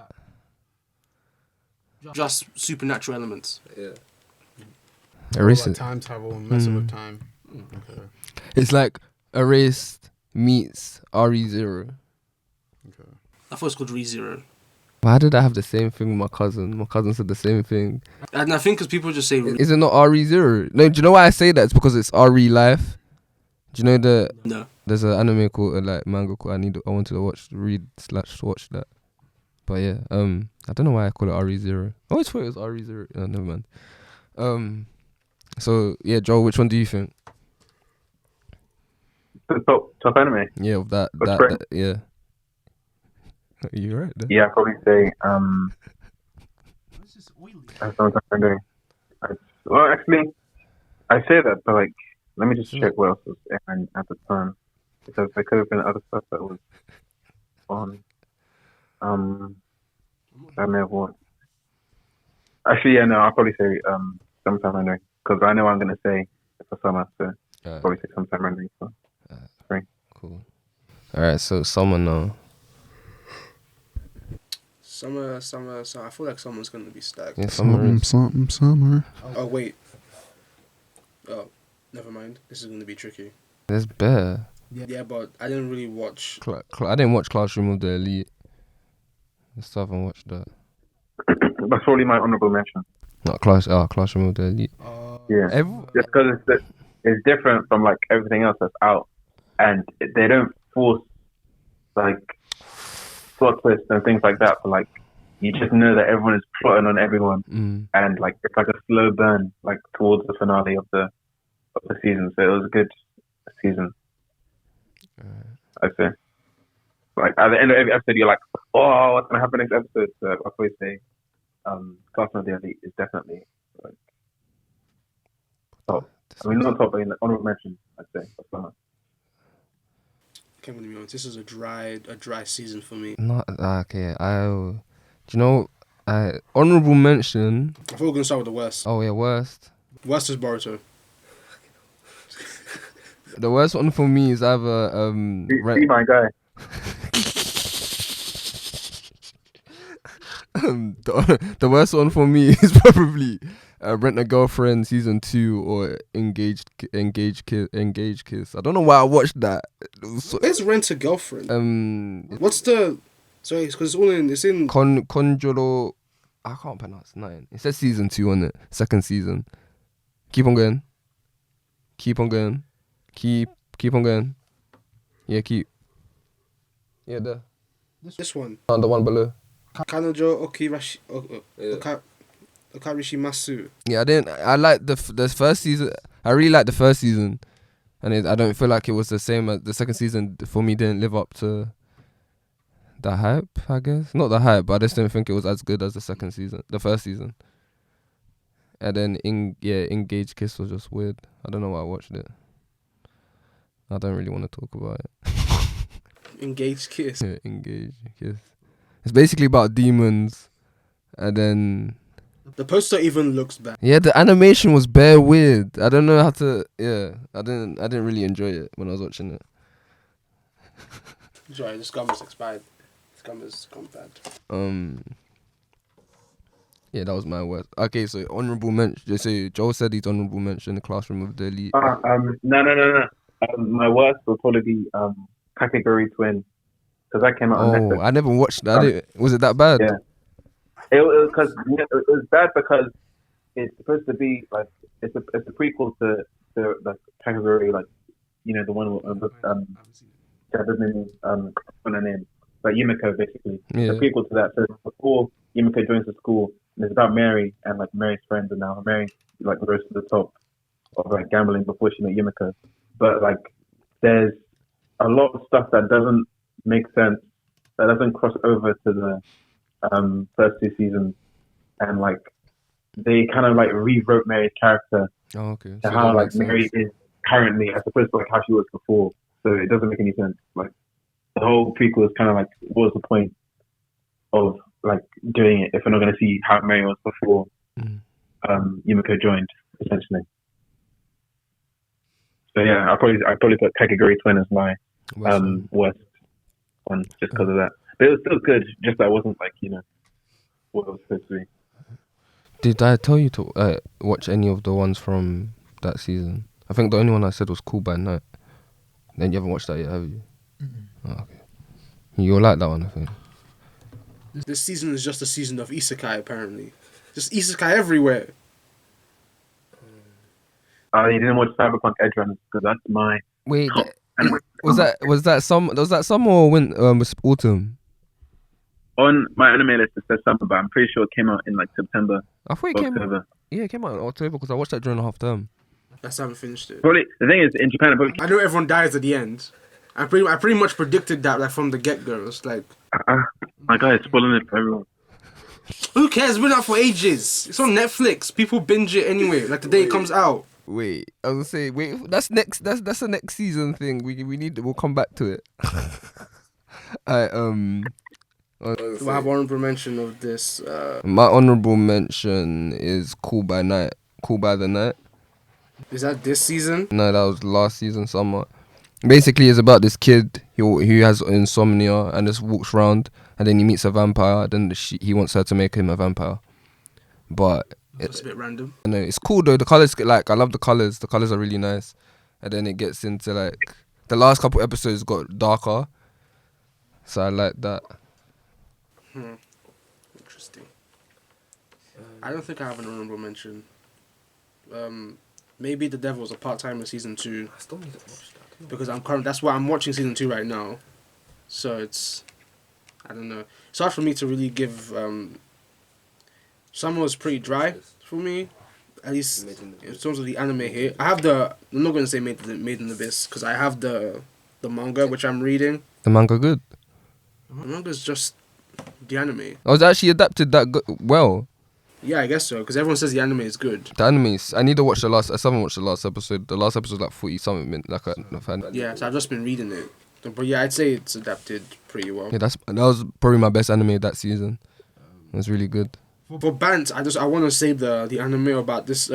Just supernatural elements. Yeah. Erased. Like time travel and messing with time. Okay. It's like Erased meets RE0. Okay. I thought it was called ReZero. Why did I have the same thing with my cousin? My cousin said the same thing. And I think because people just say... Is it not RE0? No, do you know why I say that? It's because it's RE Life. Do you know No. there's an anime called like manga called I wanted to watch that. But yeah, I don't know why I call it RE0. I always thought it was RE0. Oh, never mind. So yeah, Joel, which one do you think? Top anime. Yeah, of that yeah. You right there. Yeah, I'd probably say that's what I'm doing. Well, actually, I say that, but like, let me just check what else was airing at the time, because there could have been other stuff that was on. I may have watched. Actually, yeah, no, I'll probably say sometime anyway, because I know what I'm gonna say for summer, so probably say sometime anyway. So spring. Cool. All right, so summer now. Summer. So I feel like summer's gonna be stacked. Yeah, summer. Summer. Oh wait. Oh, never mind. This is gonna be tricky. There's bear. Yeah, but I didn't really watch. I didn't watch Classroom of the Elite. I still haven't watched that. That's probably my honorable mention. Not Classroom of the Elite. Yeah, just because it's different from like everything else that's out, and they don't force like plot twists and things like that. But like, you just know that everyone is plotting on everyone, and like it's like a slow burn like towards the finale of the season. So it was a good season, I'd say. Like at the end of every episode, you're like, oh, what's gonna happen next episode? So I'll probably say, Classroom of the Elite is definitely like top. I mean, not top, but in the honorable mention, I'd say. Okay, I'm gonna be honest. This is a dry season for me. Not okay. Do you know? Honorable mention. I thought we were gonna start with the worst. Oh yeah, worst. Worst is Boruto. The worst one for me is either See my guy. The worst one for me is probably Rent a Girlfriend season 2 or Engaged Kiss. I don't know why I watched that. Let's Rent a Girlfriend. What's the? Sorry, because it's in. Conjuro. I can't pronounce 9. It says season 2 on it. Second season. Keep on going. Keep on going. Keep on going. Yeah, keep. Yeah, there. This one. The one below. Kanojo Okarishi Masu. Yeah, I like the first season. I really liked the first season, and I don't feel like it was the same as the second season. For me, didn't live up to the hype. I guess not the hype, but I just didn't think it was as good as the first season. And then Engaged Kiss was just weird. I don't know why I watched it. I don't really want to talk about it. Engaged Kiss. Yeah, Engaged Kiss. It's basically about demons, and then the poster even looks bad. Yeah, the animation was bare weird. I don't know how to. Yeah, I didn't really enjoy it when I was watching it. Sorry, this gum is expired. This gum has gone bad. Yeah, that was my worst. Okay, so honorable mention. So Joel said he's honorable mention the Classroom of the Elite. No. My worst will probably be Category Twin, because that came out on Netflix. I never watched that. Was it that bad? Yeah. It was bad because it's supposed to be like it's a prequel to like Category, like, you know, the one with her name, like Yumiko, basically. Yeah. The prequel to that. So before Yumiko joins the school, and it's about Mary and like Mary's friends, and now Mary like rose to the top of like gambling before she met Yumiko. But like, there's a lot of stuff that doesn't make sense, that doesn't cross over to the first 2 seasons, and like they kind of like rewrote Mary's character to how like Mary is currently as opposed to like how she was before. So it doesn't make any sense. Like the whole prequel is kind of like, what was the point of like doing it if we're not going to see how Mary was before Yumiko joined, essentially. So yeah, I probably put Category Twin as my worst one just because of that. But it was still good, just that it wasn't like, you know, what it was supposed to be. Did I tell you to watch any of the ones from that season? I think the only one I said was Cool by Night. Then you haven't watched that yet, have you? Mm-hmm. Oh, okay. You'll like that one, I think. This season is just a season of isekai, apparently. Just isekai everywhere. You didn't watch Cyberpunk Edge Runners, because that's my Wait, And was that summer or was autumn? on my anime list it says summer, but I'm pretty sure it came out in like September, I thought it came. October. Yeah, it came out in October because I watched that during the half term. I still haven't finished it. Probably the thing is in Japan, it probably, I know everyone dies at the end. I pretty much predicted that like from the get go. It's like, my guy is spoiling it for everyone. who cares? It's been out for ages. It's on Netflix. People binge it anyway. Like the day it comes out. Wait, I was gonna say that's next. That's a next season thing. We need. We'll come back to it. Do I have honorable mention of this? My honorable mention is Cool by Night. Cool by the Night. Is that this season? No, that was last season summer. Basically, it's about this kid who has insomnia and just walks around, and then he meets a vampire. Then he wants her to make him a vampire. But It's a bit random. I know it's cool though. The colors, like I love the colors. The colors are really nice. And then it gets into like the last couple episodes got darker, so I like that. Interesting. I don't think I have an honorable mention. Maybe The Devil's a part-timer season 2 I still need to watch that. because that's why I'm watching season 2 right now. So it's, I don't know. It's hard for me to really give. Summer was pretty dry for me, at least in terms of the anime here. I have I'm not going to say Made in Abyss because I have the manga which I'm reading. The manga good. The manga's just the anime. I was actually adapted that well. Yeah, I guess so because everyone says the anime is good. The animes. I need to watch I still haven't watched the last episode. The last episode was like 40 something minutes. Like a fan. Yeah, so I've just been reading it. But yeah, I'd say it's adapted pretty well. Yeah, that was probably my best anime that season. It was really good. For Bant, I want to say the anime about this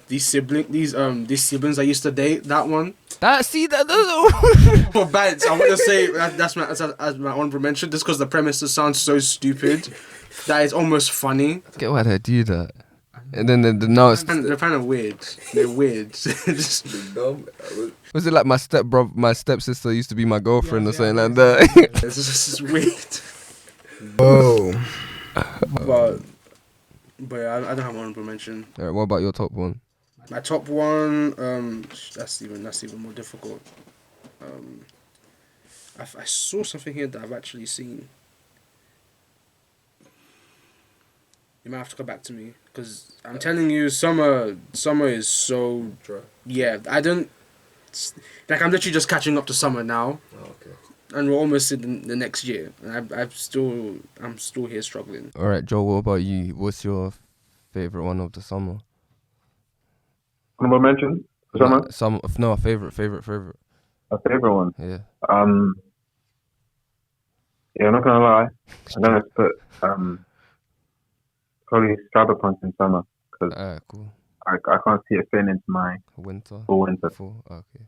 these siblings I used to date. That one. For Bant, I want to say that's my honorable mention. Just because the premises sounds so stupid, that is almost funny. Get why they do that. And then now it's They're kind of weird. They're weird. Just, was it like my stepsister used to be my girlfriend or something like that? it's just weird. Oh. But yeah, I don't have an honorable mention. Alright, what about your top one? My top one, that's even more difficult. I saw something here that I've actually seen. You might have to come back to me because I'm telling you, summer is so Dry. yeah. I don't like. I'm literally just catching up to summer now, Oh, okay. and we're almost in the next year, and I'm still here struggling. Alright, Joe, what about you? What's your favourite one of the summer? Honorable mention for summer. No, favorite. A favorite one. Yeah. Yeah, I'm not gonna lie. I'm gonna put probably Cyberpunk in summer because Cool. I can't see it fitting into my Winter. full winter. Full. Okay.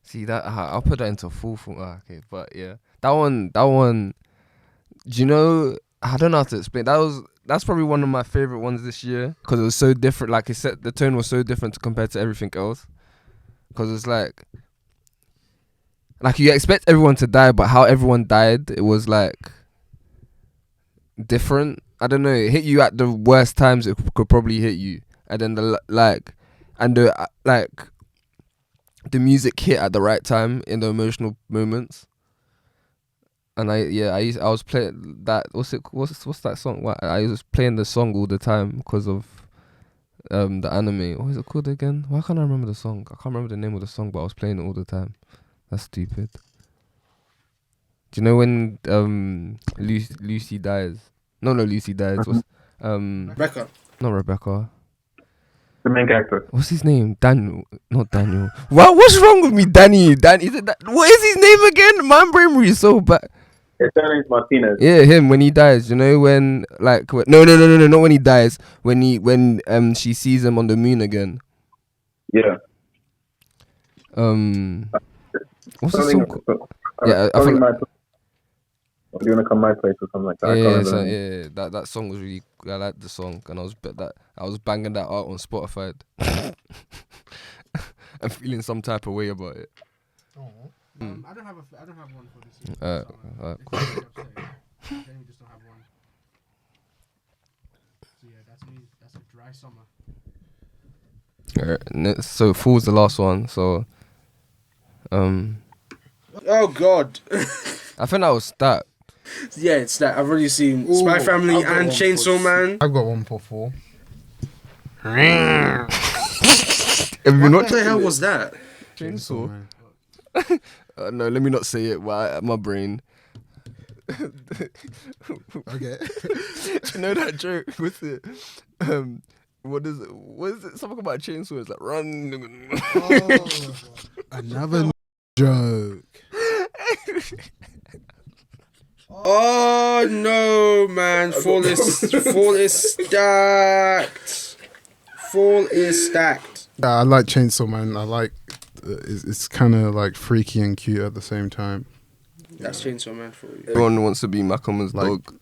See that? I'll put that into full. Okay, but yeah, that one. Do you know? I don't know how to explain. That's probably one of my favorite ones this year because it was so different. Like the tone was so different compared to everything else. Because it's like you expect everyone to die, but how everyone died, it was like different. I don't know. It hit you at the worst times it could probably hit you, and then the music hit at the right time in the emotional moments. And I was playing that. What's that song? I was playing the song all the time because of the anime. What is it called again? Why can't I remember the song? I can't remember the name of the song, but I was playing it all the time. That's stupid. Do you know when Lucy dies? No, Lucy dies. What's Rebecca. not Rebecca? The main character. What's his name? Daniel. Not Daniel. What's wrong with me? Danny. Is it that? What is his name again? My memory is so bad. His surname's Martinez. Yeah, him when he dies. You know when no, not when he dies. When she sees him on the moon again. Yeah. What's the song called? Yeah, I feel like, do you wanna come my place or something like that? Yeah. That song was really. I liked the song, and I was banging that out on Spotify. I'm feeling some type of way about it. I don't have one for this year. Cool. Then we just don't have one. So yeah, that's me. That's a dry summer. Alright, so Fool's the last one. So Oh God. I think that was stacked. Yeah, it's that. I've already seen Ooh, Spy Family I've got and one Chainsaw for Man. I've got one for 4. Have you What not the hell was that? Chainsaw? Man. No, let me not say it. My brain. Okay. You know that joke? What's it? What is it? Something about chainsaw. It's like run. Another joke. Oh no, man! Fall is stacked. Fall is stacked. Yeah, I like Chainsaw Man. I like it's kind of like freaky and cute at the same time. That's Chainsaw Man for you. Everyone wants to be Malcolm's Like- dog.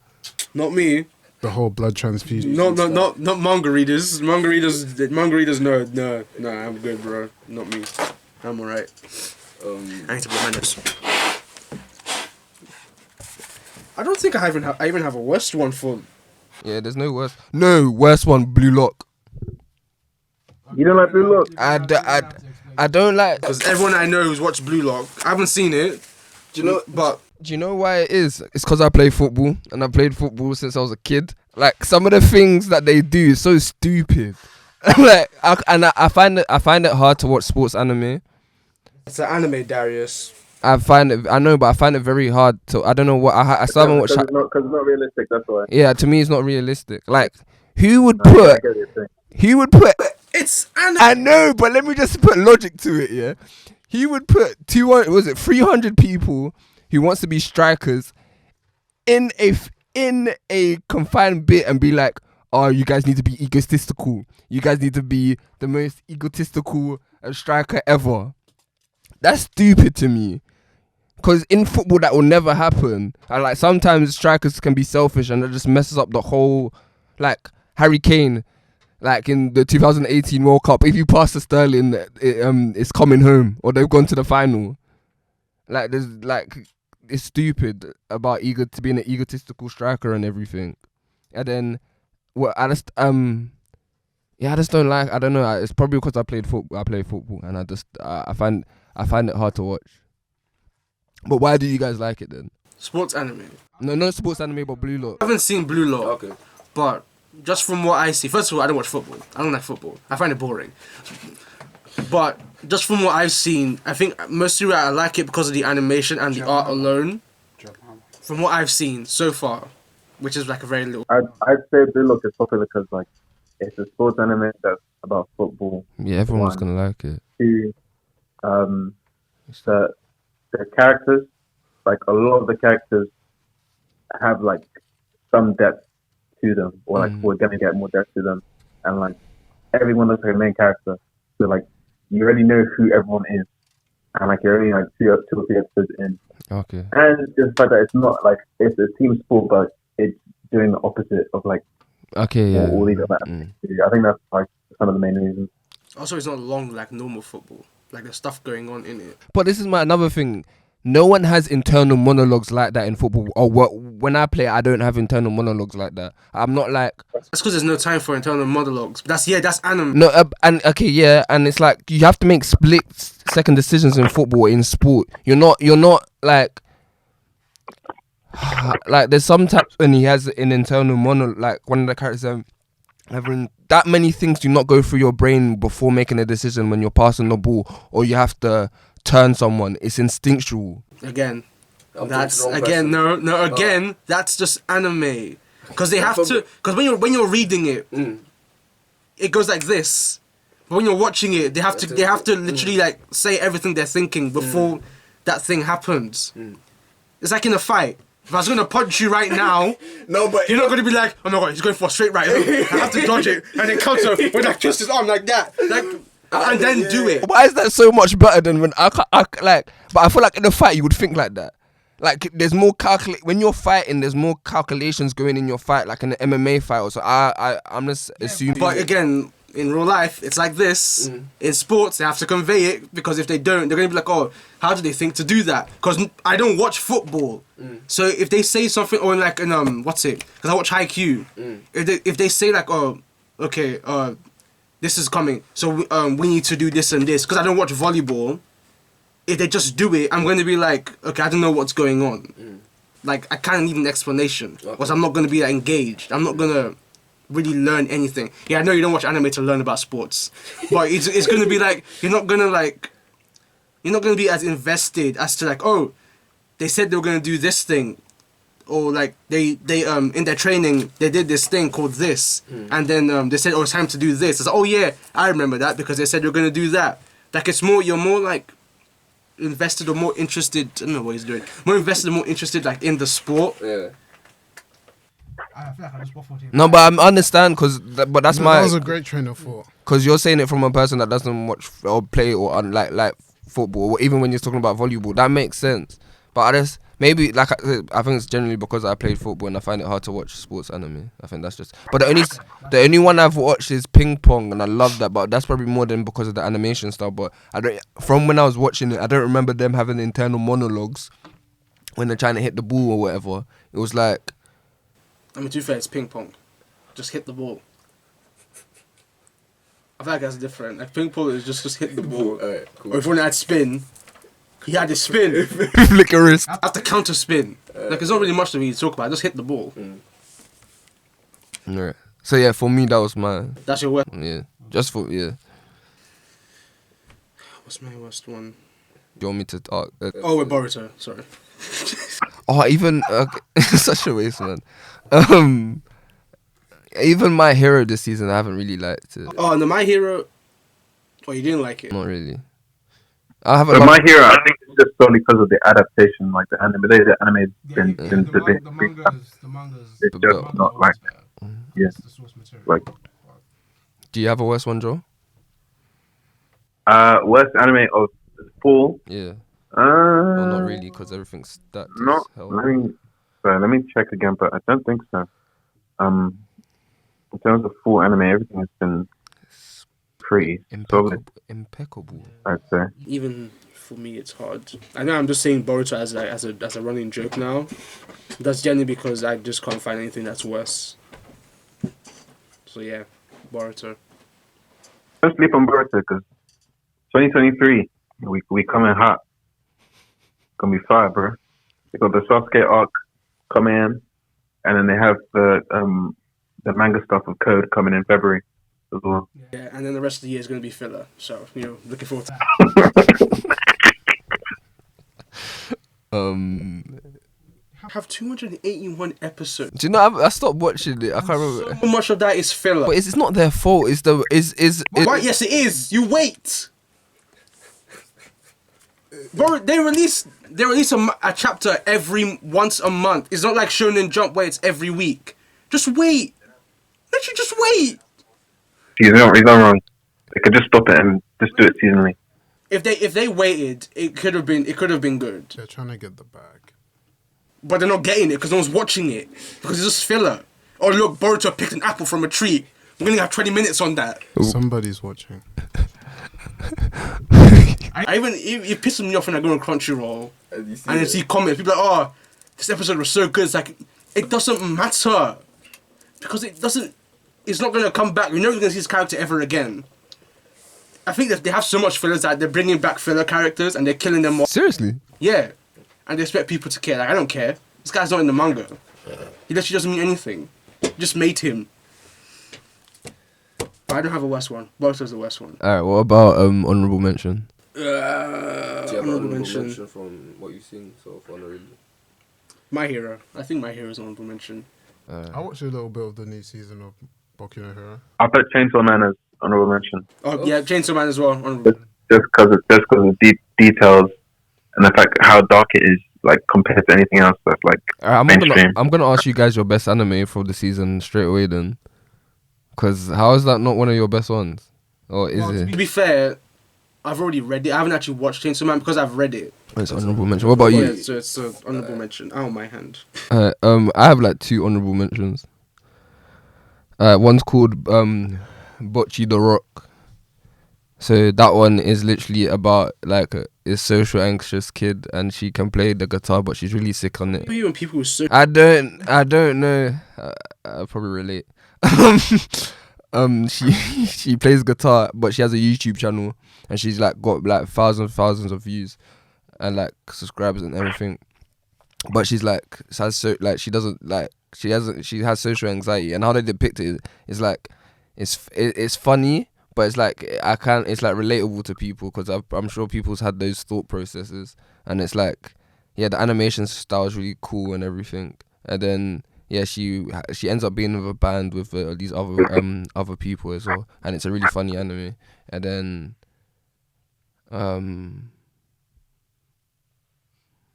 Not me. The whole blood transfusion. No, not manga readers. Manga readers. No. I'm good, bro. Not me. I'm alright. I need to blow my nose. I don't think I even have a worst one for. Yeah, there's no worse. No worst one. Blue Lock. You don't like Blue Lock? I don't like. Because everyone I know who's watched Blue Lock, I haven't seen it. Do you know? But Do you know why it is? It's because I play football, and I played football since I was a kid. Like, some of the things that they do is so stupid. Like, I find it hard to watch sports anime. it's an anime, Darrius. I find it very hard to. I don't know what I still haven't watched. Because it's not realistic, that's why. Yeah, to me, it's not realistic. Like, who would I put? get your thing. He would put. It's anime. I know, but let me just put logic to it. Yeah, he would put 300 people who wants to be strikers in a confined bit and be like, oh, you guys need to be egotistical. You guys need to be the most egotistical striker ever. That's stupid to me. Because in football, that will never happen. And like, sometimes strikers can be selfish and it just messes up the whole, like, Harry Kane, like in the 2018 World Cup, if you pass to Sterling, it's coming home, or they've gone to the final. Like, there's like, it's stupid about being an egotistical striker and everything. And then, I just don't like. I don't know. It's probably because I play football, and I find it hard to watch. But why do you guys like it then? Sports anime. No, not sports anime, but Blue Lock. I haven't seen Blue Lock. Okay. But just from what I see, first of all, I don't watch football. I don't like football. I find it boring. But just from what I've seen, I think mostly I like it because of the animation and the art alone. From what I've seen so far, which is like a very little. I'd say Blue Lock is popular because like it's a sports anime that's about football. Yeah, everyone's gonna like it. 2, the characters, like a lot of the characters have like some depth to them, or like we're gonna get more depth to them, and like everyone looks like a main character, so like you already know who everyone is, and like you're only like 2 or 3 episodes in. Okay. And just the fact that it's not like it's a team sport, but it's doing the opposite of like all these other I think that's like some of the main reasons. Also, it's not long like normal football. Like there's stuff going on in it. But this is another thing. No one has internal monologues like that in football. Or when I play, I don't have internal monologues like that. I'm not like. That's because there's no time for internal monologues. That's anime. No, and it's like you have to make split-second decisions in football, in sport. You're not like there's sometimes when he has an internal monologue, like one of the characters having that many things do not go through your brain before making a decision when you're passing the ball or you have to turn someone. It's instinctual. Again, that's just anime. Because they have to. Because when you're reading it, it goes like this. But when you're watching it, they have to literally like say everything they're thinking before that thing happens. It's like in a fight. If I was gonna punch you right now, No, but you're not gonna be like, oh my god, he's going for a straight right hook. I have to dodge it and then counter with like twist his arm like that, like, and then do it. Why is that so much better than when I like? But I feel like in a fight you would think like that. Like there's more when you're fighting, there's more calculations going in your fight, like in an MMA fight. So I'm just assuming. But again, in real life, it's like this. In sports, they have to convey it because if they don't, they're gonna be like, oh, how do they think to do that? Because I don't watch football. So if they say something, or like what's it? Because I watch Haikyuu. If they say like, oh, okay, this is coming, so we need to do this and this. Because I don't watch volleyball. if they just do it, I'm going to be like, okay, I don't know what's going on. Like, I kind of need an explanation. Because I'm not going to be that engaged. I'm not going to really learn anything. Yeah, I know you don't watch anime to learn about sports. But it's going to be like, you're not going to be as invested as to like, oh, they said they were going to do this thing. Or like, they in their training, they did this thing called this. And then they said, oh, it's time to do this. It's like, oh yeah, I remember that because they said they were going to do that. Like, you're more like, invested or more interested. I don't know what he's doing. More invested and more interested, like in the sport. Yeah. I feel like I just waffled here. No, but I understand but that's That my. was a great train of thought. Because you're saying it from a person that doesn't watch or play or like football, or even when you're talking about volleyball, that makes sense. But I just maybe like I think it's generally because I played football and I find it hard to watch sports anime. I think that's just. But the only one I've watched is ping pong, and I love that. But that's probably more than because of the animation style. But from when I was watching it, I don't remember them having internal monologues when they're trying to hit the ball or whatever. It was like. I mean, to be fair, it's ping pong. Just hit the ball. I feel like that's different. Like ping pong is just hit the ball. Alright, cool. Or if one had spin, he had his spin. Flick a wrist. After counter spin. Like there's not really much to me to talk about. Just hit the ball. Right. So yeah, for me that was my That's your worst. yeah. Just for yeah. What's my worst one? Do you want me to talk? Oh, with Boruto. Sorry. Oh, even such a waste, man. Even My Hero this season, I haven't really liked it. Oh, no, My Hero. Oh, you didn't like it? Not really. I haven't. But My Hero, I think it's just solely because of the adaptation, like the anime. The anime has been the mangas. It's just not like yeah. The source material. Like Do you have a worst one, Joe? worst anime of fall. Yeah. Well, not really, because everything's stacked. as No, hell. let me check again, but I don't think so. In terms of full anime, everything has been pretty solid, Impeccable. I'd say. Even for me, it's hard. I know I'm just saying Boruto as a running joke now. That's generally because I just can't find anything that's worse. So yeah, Boruto. Don't sleep on Boruto because 2023, we coming hot. Gonna be fire, bro. They got the Sasuke arc coming in, and then they have the manga stuff of Code coming in February as well. Yeah, and then the rest of the year is going to be filler. So, looking forward to that. Have 281 episodes. Do you know? I stopped watching it. I can't remember. So much of that is filler. But it's not their fault. It's the Why? Yes, it is. You wait. Bro, they release a chapter once a month. It's not like Shonen Jump where it's every week. Just wait. Literally, just wait. He's not wrong. They could just stop it and just do it seasonally. If they waited, it could have been good. They're trying to get the bag. But they're not getting it because no one's watching it because it's just filler. Oh look, Boruto picked an apple from a tree. We're gonna have 20 minutes on that. Somebody's watching. It pisses me off when I go on Crunchyroll and then see comments. People are like, oh, this episode was so good. It's like, it doesn't matter. Because it's not going to come back. You're never going to see this character ever again. I think that they have so much fillers that they're bringing back filler characters and they're killing them all. Seriously? Yeah. And they expect people to care. Like, I don't care. This guy's not in the manga. He literally doesn't mean anything. Just made him. But I don't have a worst one. Boruto's the worst one. Alright, what about honorable mention? Do you have an honorable mention. from what you've seen so far? Not really. My Hero. I think My Hero is an honorable mention. I watched a little bit of the new season of Boku no Hero. I put Chainsaw Man as honorable mention. Oh, yeah, Chainsaw Man as well. Honorable. Just because of the deep details and the fact how dark it is, like compared to anything else that's like mainstream. I'm gonna ask you guys your best anime for the season straight away then. Because how is that not one of your best ones? Or is it? To be fair, I've already read it. I haven't actually watched Chainsaw Man because I've read it. It's honorable mention. What about you? Yeah, so it's an honorable mention. Oh, my hand. I have like 2 honorable mentions. One's called Bocchi the Rock. So that one is literally about like a social anxious kid, and she can play the guitar, but she's really sick on it. When people were so... I don't know. I'll probably relate. she she plays guitar, but she has a YouTube channel, and she's like got like thousands of views, and like subscribers and everything. But she's like has she doesn't like she has social anxiety, and how they depict it is like it's funny, but it's like it's like relatable to people because I'm sure people's had those thought processes, and it's like the animation style is really cool and everything, and then she ends up being with a band with these other people as well, and it's a really funny anime, and then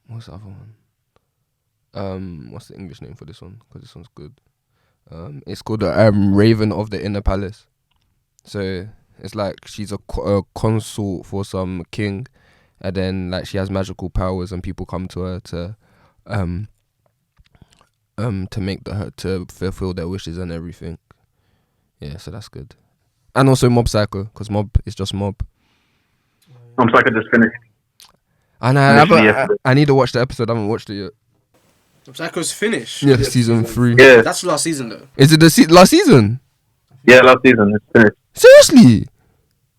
what's the other one? What's the English name for this one? Because this one's good. It's called Raven of the Inner Palace. So it's like she's a consort for some king, and then like she has magical powers, and people come to her to to fulfill their wishes and everything. Yeah, so that's good. And also Mob Psycho, because Mob is just Mob. Mob Psycho just finished. And I need to watch the episode. I haven't watched it yet. Psycho's finished. Yeah, season 3. Yeah. That's the last season though. Is it the last season? Yeah, last season. It's finished. Seriously?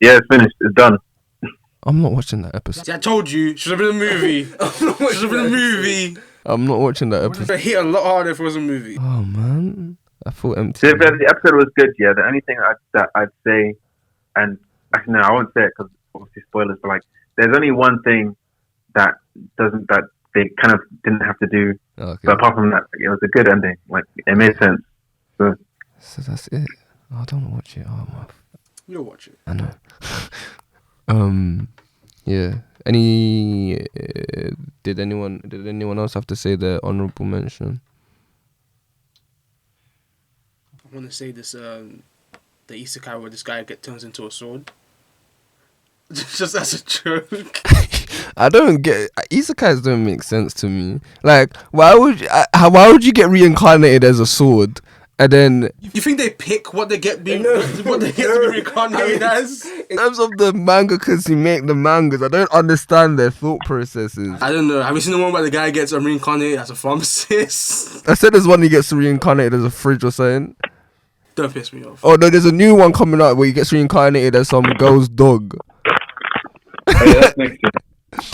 Yeah, it's finished. It's done. I'm not watching that episode. See, I told you. Should have been a movie. Should have been a movie. I'm not watching that episode. It hit a lot harder if it was a movie. Oh man, I thought empty. The episode was good. Yeah, the only thing I'd say, and actually no, I won't say it because obviously spoilers. But like, there's only one thing that they kind of didn't have to do. Okay. But apart from that, it was a good ending. Like it made sense. So that's it. I don't want to watch it. Oh my. You'll watch it. I know. Yeah. Did anyone else have to say their honorable mention? I want to say this. The isekai where this guy turns into a sword. Just as a joke. I don't get isekais. Don't make sense to me. Like, why would you get reincarnated as a sword? And then you think they pick what they get to be reincarnated as? In terms of the mangakas who make the mangas, I don't understand their thought processes. I don't know. Have you seen the one where the guy gets reincarnated as a pharmacist? I said there's one he gets reincarnated as a fridge or something. Don't piss me off. Oh no, there's a new one coming out where he gets reincarnated as some girl's dog. Oh, yeah, that's next year.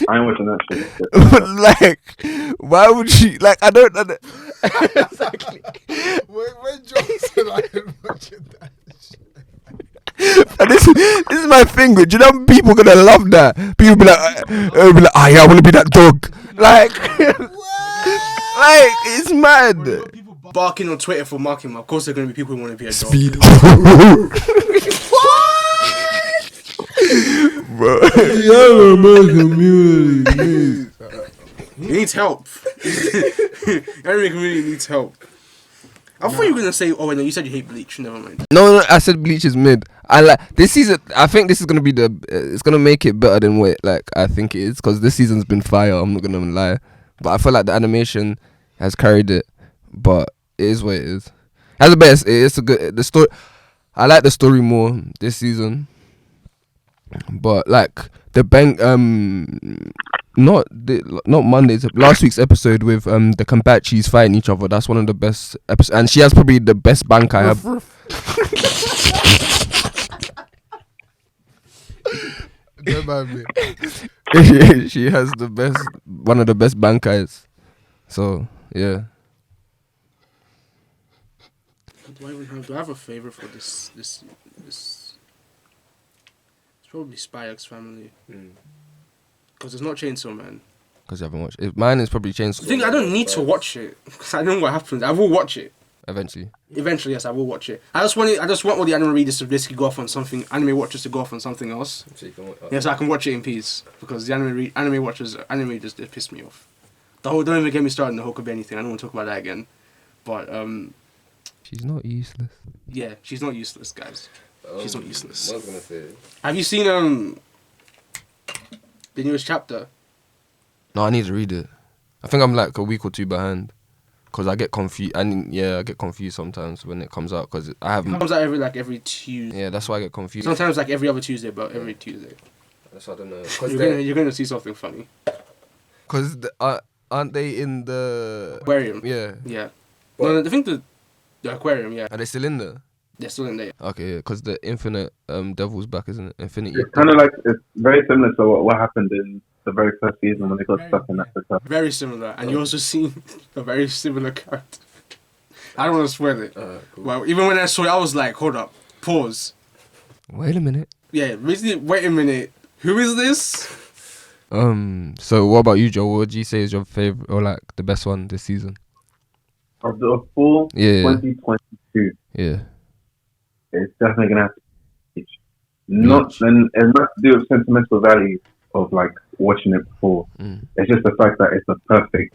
I ain't watching that shit. Like, why would she? Like, I don't. Exactly. When John said I ain't watching that shit. And this is my thing. Do you know people gonna love that? People be like, yeah, I want to be that dog. Like, like it's mad. Barking on Twitter for marking him. Of course, there are gonna be people who want to be a dog. Speed. Bro. He needs help. Every community needs help. I thought you were gonna say, oh wait, no, you said you hate Bleach. Never mind. No, I said Bleach is mid. I like this season. I think this is gonna be it's gonna make it better than what I think it is, because this season's been fire. I'm not gonna lie, but I feel like the animation has carried it. But it is what it is. As the best, it's a good the story. I like the story more this season. But like the not Monday's last week's episode with the Kanbachis fighting each other. That's one of the best episodes, and she has probably the best bank I have. Don't mind me. She has one of the best bankais. So yeah. Do I have a favorite for this? It's probably Spy X Family. Because it's not Chainsaw Man. Because you haven't watched it. Mine is probably Chainsaw. I think I don't need to watch it. Because I know what happens. I will watch it. Eventually, yes, I will watch it. I just want all the anime readers to basically go off on something, anime watchers to go off on something else. So you can So I can watch it in peace. Because the anime watchers, anime just piss me off. Don't even get me started on the whole could be anything. I don't want to talk about that again. But, she's not useless. yeah, she's not useless, guys. She's not useless. What was I gonna say? Have you seen, the newest chapter? No, I need to read it. I think I'm like a week or two behind. Because I get confused. I get confused sometimes when it comes out. Because I haven't. It comes out every Tuesday. Yeah, that's why I get confused. Sometimes like every other Tuesday, but every Tuesday. That's what I don't know. You're gonna see something funny. Because aren't they in the Aquarium. Yeah. Yeah. No, I think the aquarium. Yeah. Are they still in there? They're still in there. Okay, yeah, because the Infinite Devil's back, isn't it? Infinity. It's kind of like it's very similar to what happened in the very first season when they got stuck in Africa. Very similar, and you also see a very similar character. I don't want to spoil it. Cool. Well, even when I saw it, I was like, hold up, pause. Wait a minute. Yeah, basically, wait a minute. Who is this? So what about you, Joe? What would you say is your favorite or like the best one this season? Of the full Yeah. 2022, Yeah. it's definitely gonna have to be not and it's not to do with sentimental value of like watching it before. It's just the fact that it's a perfect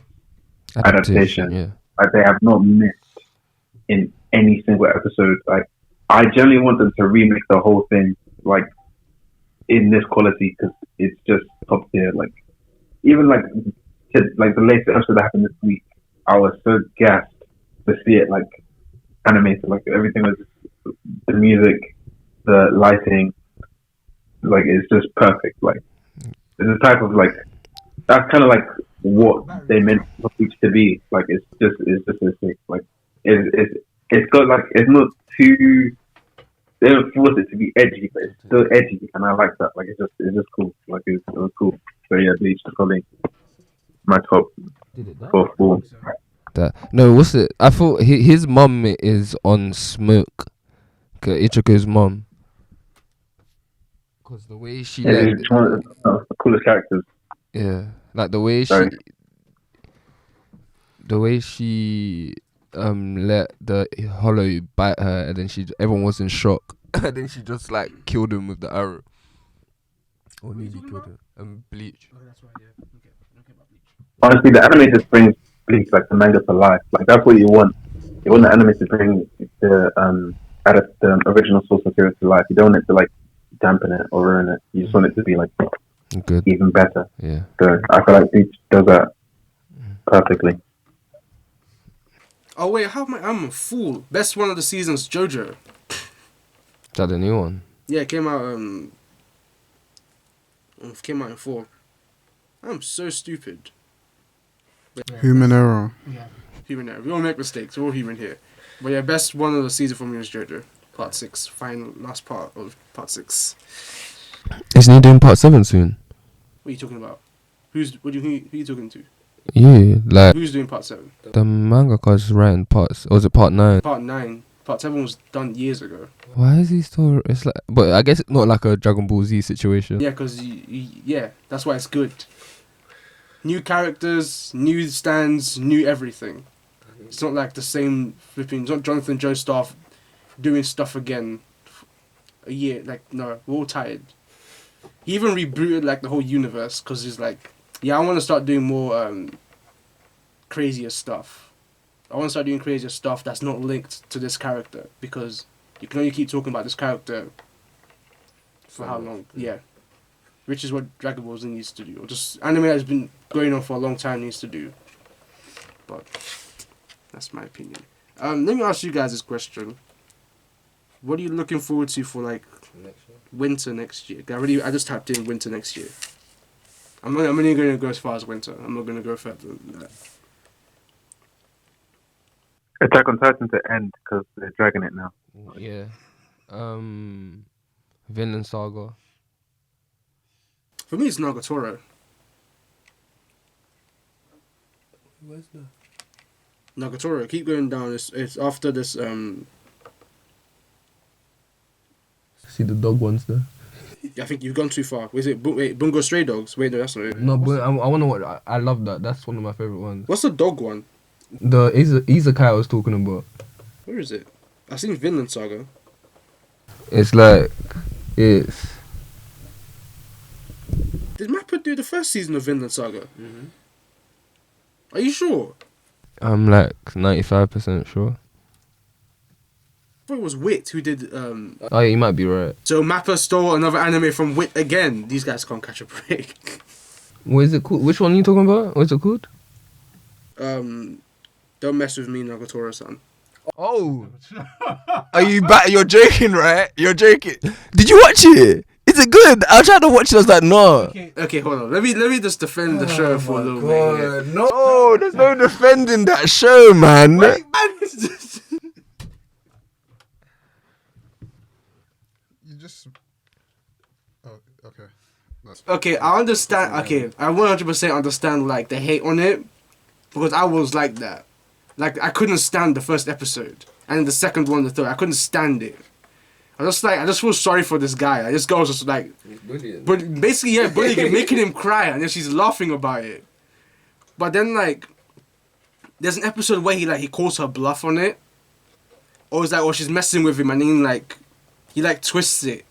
adaptation. Yeah. Like they have not missed in any single episode. Like I generally want them to remake the whole thing like in this quality because it's just top tier. Like even like the latest episode that happened this week, I was so gassed to see it like animated. Like everything was the music, the lighting, like it's just perfect. Like it's a type of like that's kind of like what they meant for each to be. Like it's just a sick. Like it's got like it's not too. They don't force it to be edgy, but it's still edgy, and I like that. Like it's just cool. Like it was cool. So yeah, Bleach is probably my top four. No, what's it? I thought his mum is on Smoke. Ichiko's mum. Because the way she Yeah, he's one of the coolest characters. yeah, like the way she let the Hollow bite her, and then everyone was in shock, and then she just like killed him with the arrow. Or nearly killed him. Bleach. Honestly, the anime just brings Bleach like the manga to life. Like that's what you want. You want the anime to bring the original source material to life. You don't want it to like dampen it or ruin it. You just want it to be like Good. even better. Yeah. So I feel like Bleach does that perfectly. Oh wait, I'm a fool. Best one of the seasons, JoJo. Is that the new one? Yeah, it came out in fall. I'm so stupid. Human error. Human error. We all make mistakes. We're all human here. But yeah, best one of the season for me was JoJo. Part 6. Last part of part 6. Isn't he doing part 7 soon? What are you talking about? Who are you talking to? Yeah, like Who's doing part 7? the mangaka's writing parts. Or was it part 9? Part 9. Part 7 was done years ago. Why is he still? It's like, but I guess it's not like a Dragon Ball Z situation. Yeah, because that's why it's good. New characters, new stands, new everything. It's not like the same flipping. It's not Jonathan Joestar doing stuff again. A year, like no, we're all tired. He even rebooted like the whole universe because he's like, yeah, I want to start doing more crazier stuff. I want to start doing crazier stuff that's not linked to this character because you can only keep talking about this character for how long? Yeah. Which is what Dragon Ball Z needs to do. Or just anime has been going on for a long time needs to do. But that's my opinion. Let me ask you guys this question. What are you looking forward to for like winter next year? I just typed in winter next year. I'm only going to go as far as winter. I'm not going to go further than that. Attack on Titan to end because they're dragging it now. Yeah. Vinland Saga. For me, it's Nagatoro. Where's the? Nagatoro, keep going down. It's after this. See the dog ones there. I think you've gone too far. Wait, Bungo Stray Dogs. Wait, no, that's not it. No, but I want to watch. I love that. That's one of my favorite ones. What's the dog one? The Izakaya I was talking about. Where is it? I've seen Vinland Saga. It's like it's. Did Mappa do the first season of Vinland Saga? Mm-hmm. Are you sure? I'm like 95% sure. I thought it was Wit who did. Oh, yeah, you might be right. So Mappa stole another anime from Wit again. These guys can't catch a break. What is it called? Which one are you talking about? What's it called? Don't mess with me, Nagatoro-san. Oh, are you back? You're joking, right? You're joking. Did you watch it? Is it good? I tried to watch it. I was like, no. Okay, hold on. Let me just defend the show for a little bit. Here. No, there's no defending that show, man. Okay, I understand. Okay, I 100% understand like the hate on it, because I was like that. Like I couldn't stand the first episode, and the second one, the third, I couldn't stand it. I just feel sorry for this guy. This girl was just like, but basically, yeah, bullying him, making him cry, and then she's laughing about it. But then like, there's an episode where he calls her bluff on it, or it's like, or she's messing with him, and then like, he like twists it,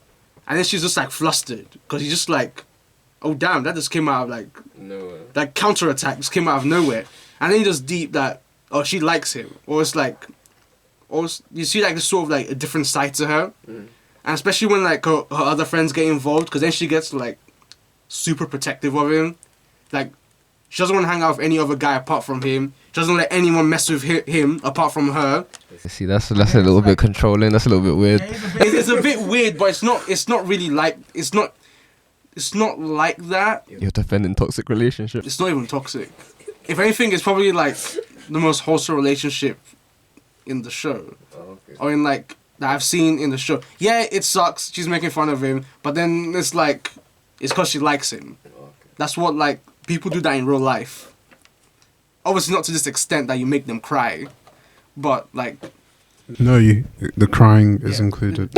and then she's just like flustered because he's just like, oh damn, that just came out of like nowhere. Like counterattack just came out of nowhere, and then he just deep that, oh, she likes him, or it's like, or you see like this sort of like a different side to her, and especially when like her other friends get involved, because then she gets like super protective of him, like she doesn't want to hang out with any other guy apart from him. She doesn't let anyone mess with him apart from her. See, that's a little bit controlling. That's a little bit weird. It's a bit weird, but it's not really like it's not like that. You're defending toxic relationships. It's not even toxic. If anything, it's probably like the most wholesome relationship in the show, or in like that I've seen in the show. Yeah, it sucks. She's making fun of him, but then it's like it's because she likes him. That's what like people do that in real life. Obviously, not to this extent that you make them cry, but like. No, the crying is included.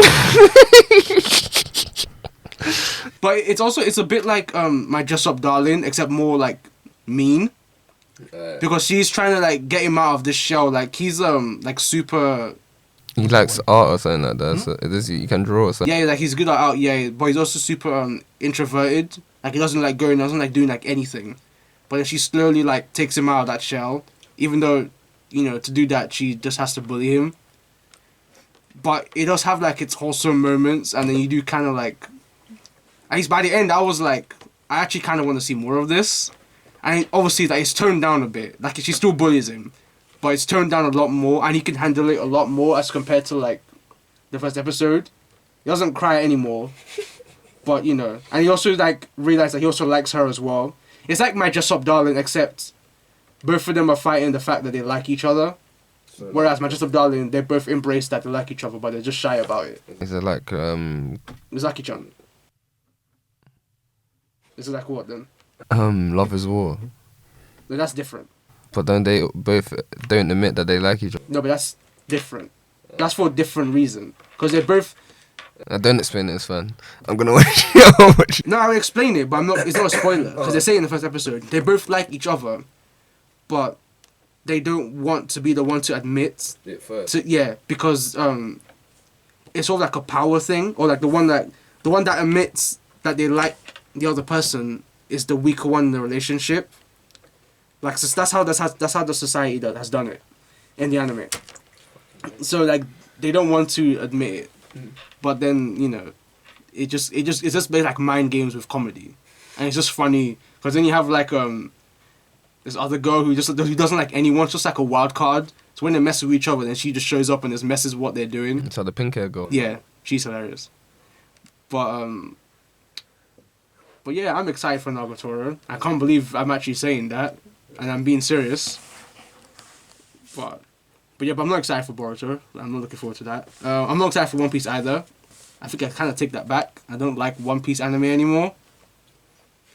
But it's a bit like My Dress Up Darling, except more like mean. Because she's trying to like get him out of this shell. Like he's like super. He likes art or something like that. So you can draw or something. Yeah, like he's good at art. Yeah, but he's also super introverted. Like he doesn't like doing like anything. But then she slowly like takes him out of that shell. Even though, to do that she just has to bully him. But it does have like its wholesome moments, and then you do kind of like. At least by the end, I was like, I actually kind of want to see more of this. And obviously, like, it's toned down a bit. Like, she still bullies him. But it's toned down a lot more, and he can handle it a lot more as compared to, like, the first episode. He doesn't cry anymore. But, and he also, like, realized that he also likes her as well. It's like My Dress Up Darling, except both of them are fighting the fact that they like each other. Whereas My Dress Up Darling, they both embrace that they like each other, but they're just shy about it. Is it like, Misaki-chan. Is it like what then? Love is War. No, that's different. But then they both don't admit that they like each other. No, but that's different. That's for a different reason. Because they're both... Don't explain it, it's fun. I'm gonna watch it. No, I'll explain it, but it's not a spoiler. Because they say in the first episode, they both like each other, but they don't want to be the one to admit... It first. Because it's sort of like a power thing, or like the one that admits that they like the other person is the weaker one in the relationship. Like, so that's how the society has done it in the anime. So like they don't want to admit it, but then it's just based like mind games with comedy, and it's just funny because then you have like this other girl who doesn't like anyone, just like a wild card. So when they mess with each other, then she just shows up and just messes what they're doing. So the pink hair girl. Yeah, she's hilarious. But yeah, I'm excited for Nagatoro. I can't believe I'm actually saying that, and I'm being serious. But I'm not excited for Boruto. I'm not looking forward to that. I'm not excited for One Piece either. I think I kind of take that back. I don't like One Piece anime anymore.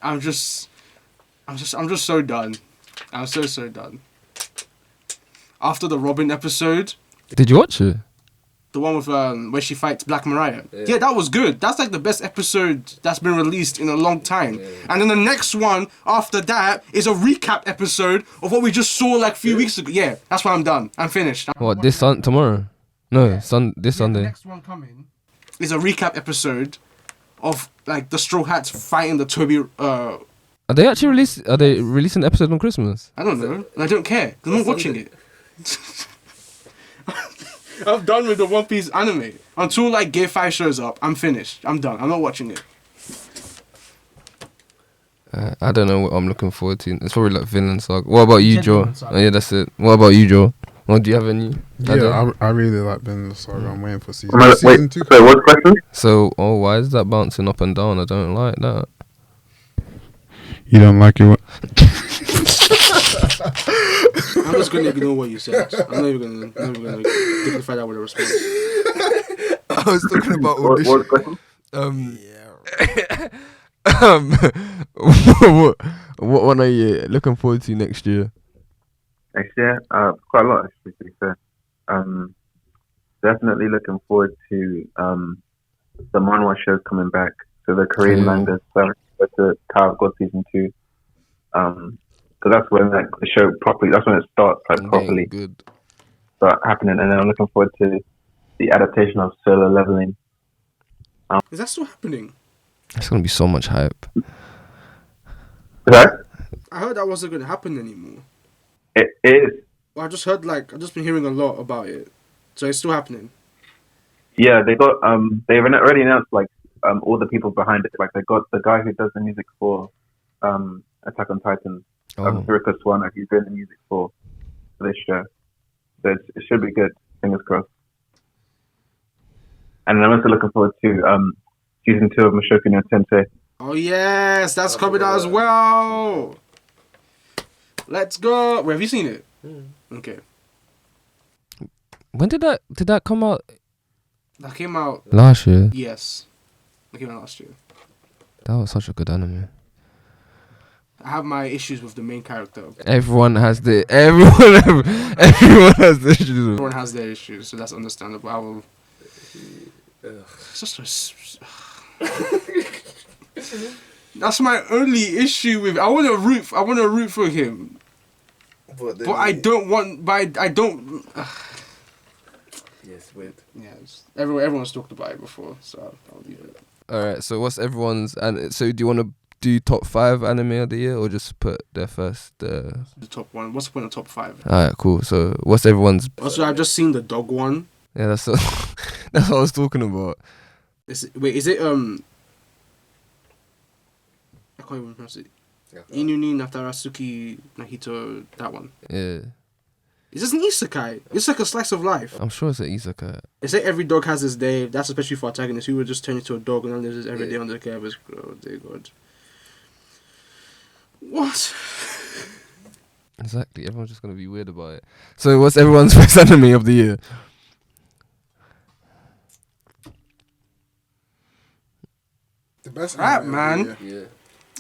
I'm just so done. I'm so done. After the Robin episode. Did you watch it? The one with where she fights Black Mariah. Yeah, that was good. That's like the best episode that's been released in a long time. Yeah. And then the next one after that is a recap episode of what we just saw like a few weeks ago. Yeah, that's why I'm done. I'm finished. What, tomorrow? No, this Sunday. The next one coming is a recap episode of like the Straw Hats fighting the Toby. Are they releasing the episode on Christmas? I don't know. And I don't care. I'm not watching it. I'm done with the One Piece anime. Until like Gear 5 shows up, I'm finished. I'm done. I'm not watching it. I don't know what I'm looking forward to. It's probably like Vinland Saga. What about you, Joe? Oh, yeah, that's it. What about you, Joe? Well, do you have any? I really like Vinland Saga. I'm waiting for season 2. So what's the question? So, why is that bouncing up and down? I don't like that. You don't like it? I'm just gonna ignore what you said. I'm not even gonna dignify that with a response. I was talking about audition. What question? what one are you looking forward to next year? Next year, quite a lot actually. To be fair, definitely looking forward to the manhwa shows coming back. So the Korean manga starting with the Tower of God season 2. Because that's when like the show properly. That's when it starts like properly. Good. Start happening, and then I'm looking forward to the adaptation of Solo Leveling. Is that still happening? It's gonna be so much hype. Right? I heard that wasn't going to happen anymore. It is. Well, I just heard I've just been hearing a lot about it. So it's still happening. Yeah, they got they've already announced like all the people behind it. Like they got the guy who does the music for Attack on Titan, Rika Swana, who's doing the music for this show. So it should be good. Fingers crossed. And I'm also looking forward to season 2 of Mushoku no Tensei. Oh yes, that's coming out as well. Let's go. Wait, have you seen it? Okay. When did that come out? That came out Last year. Yes. That came out last year. That was such a good anime. I have my issues with the main character. Everyone has the issues. Everyone has their issues, so that's understandable. I will. It's just that's my only issue with. I want to root for him, but I don't want. But I don't. Yes, weird. Yeah, everyone's talked about it before, so I'll leave it. All right. So what's everyone's? And so do you want to do top 5 anime of the year, or just put their first? The top one. What's the point of top 5? All right. Cool. So what's everyone's? Also, I've just seen the dog one. Yeah, that's that's what I was talking about. Is it I can't even pronounce it. Inuni Natarasuki Nahito, that one. Yeah. Is this an isekai? It's like a slice of life. I'm sure it's an isekai. They say every dog has his day. That's especially for antagonists who would just turn into a dog and then lives his every day under the care of his. Oh, dear God. What? Exactly. Everyone's just gonna be weird about it. So what's everyone's first anime of the year? The best Crap, anime man. of the year. Yeah.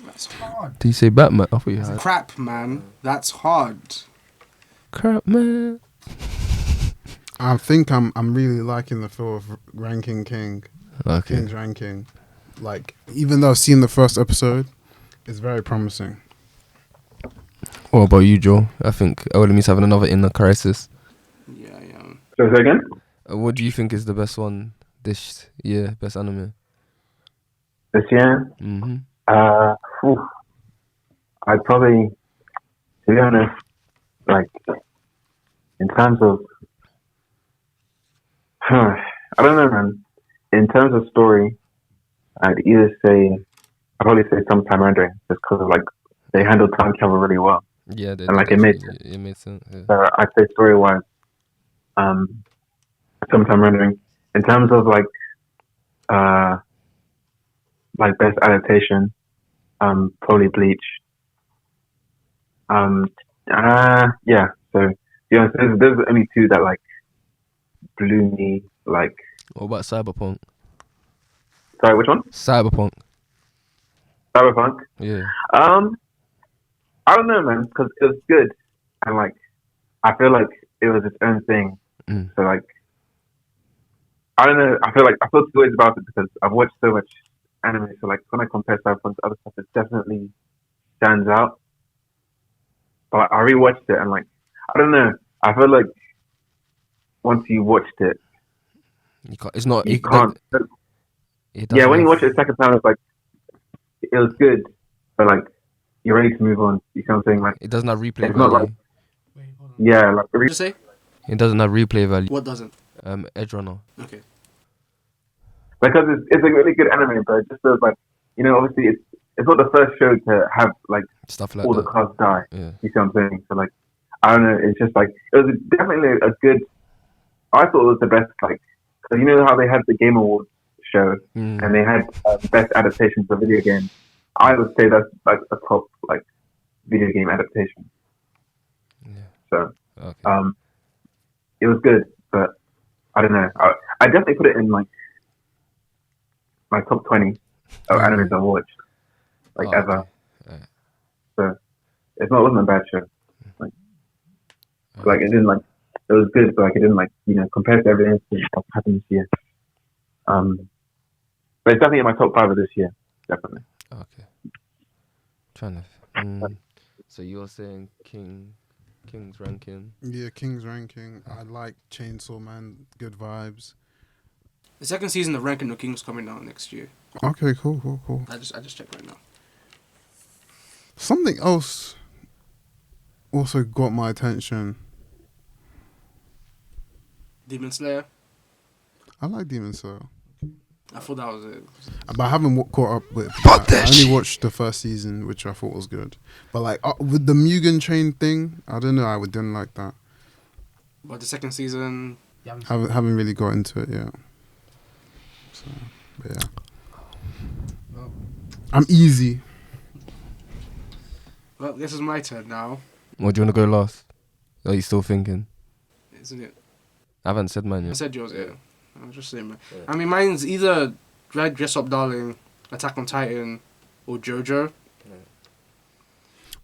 That's hard. Do you say Batman? I thought you had. Crap, man. That's hard. Crap, man. I think I'm really liking the feel of Ranking King. Okay. King's Ranking. Like, even though I've seen the first episode, it's very promising. What about you, Joe? I think Olemi's having another inner crisis. Yeah, yeah. So say again? What do you think is the best one this year? Best anime? This year? Mm-hmm. I'd probably, to be honest, like, in terms of, I don't know, man. In terms of story, I'd probably say Sometime Rendering, just because of, like, they handled time travel really well. Yeah, and, like, it made sense. It made sense. Yeah. So I'd say story-wise, Sometime Rendering. In terms of, like best adaptation, probably Bleach. Yeah. So yeah, there's only 2 that like blew me. Like, What about Cyberpunk? sorry, which one? Cyberpunk. Cyberpunk. Yeah. I don't know, man, because it was good, and like I feel like it was its own thing. Mm. So like I don't know. I feel 2 ways about it because I've watched so much anime. So like when I compare Cyberpunk to other stuff, it definitely stands out. But I rewatched it and like I don't know. I feel like once you watched it, You can't. It's not. you it can't. It Yeah, when you doesn't watch it the second time, it's like it was good, but like you're ready to move on. You know what I'm saying? Like It doesn't have replay it's not value. like yeah, like What did you say? It doesn't have replay value. What doesn't? Edge Runner. Okay. because it's a really good anime, but it just feels like obviously it's not the first show to have like Stuff like all the that. cast die. Yeah. You see what I'm saying? So like I don't know. It's just like it was definitely a good. I thought it was the best like because you know how they had the Game Awards show Mm. and they had best adaptations of video games. I would say that's like a top like video game adaptation. Yeah. So Okay. it was good, but I don't know. I definitely put it in like my top 20 of animes I watched. like Oh, ever. okay. Alright. So it wasn't a bad show. Like it didn't like it was good, but like it didn't like compared to everything else that happened this year. But it's definitely in my top 5 of this year, definitely. Okay. Trying to. So you're saying King's ranking? Yeah, King's ranking. I like Chainsaw Man. Good vibes. The second season of Ranking the King's coming out next year. Okay, cool. I just checked right now. Something else also got my attention. Demon Slayer. I like Demon Slayer, I thought that was it. but I haven't caught up with. I only watched the first season, which I thought was good. But like with the Mugen Train thing, I don't know. I didn't like that. But the second season, Haven't really got into it yet. So, but yeah. I'm easy. well, this is my turn now, Or do you want to go last? Are you still thinking? isn't it? I haven't said mine I yet. said yours, yeah. I was just saying, man. I mean, mine's either Dress Up Darling, Attack on Titan, or JoJo.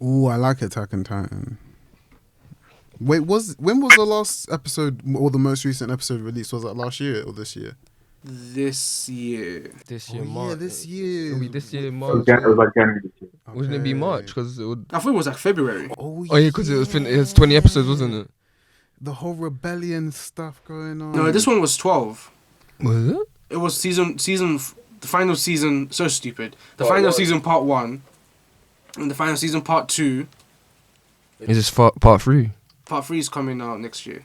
Ooh, I like Attack on Titan. Wait, when was the last episode or the most recent episode released? Was that last year or this year? This year. This year, Oh, March. yeah, this year. It'll be this year, It March. was like January this year. Wouldn't it be Okay. March? Because it would. I thought it was like February. Oh Oh yeah, because it's 20 episodes, wasn't it? The whole rebellion stuff going on. No, this one was 12. Was it? It was the final season, so stupid. The final season part 1, and the final season part 2. Is this part 3? Part 3 is coming out next year.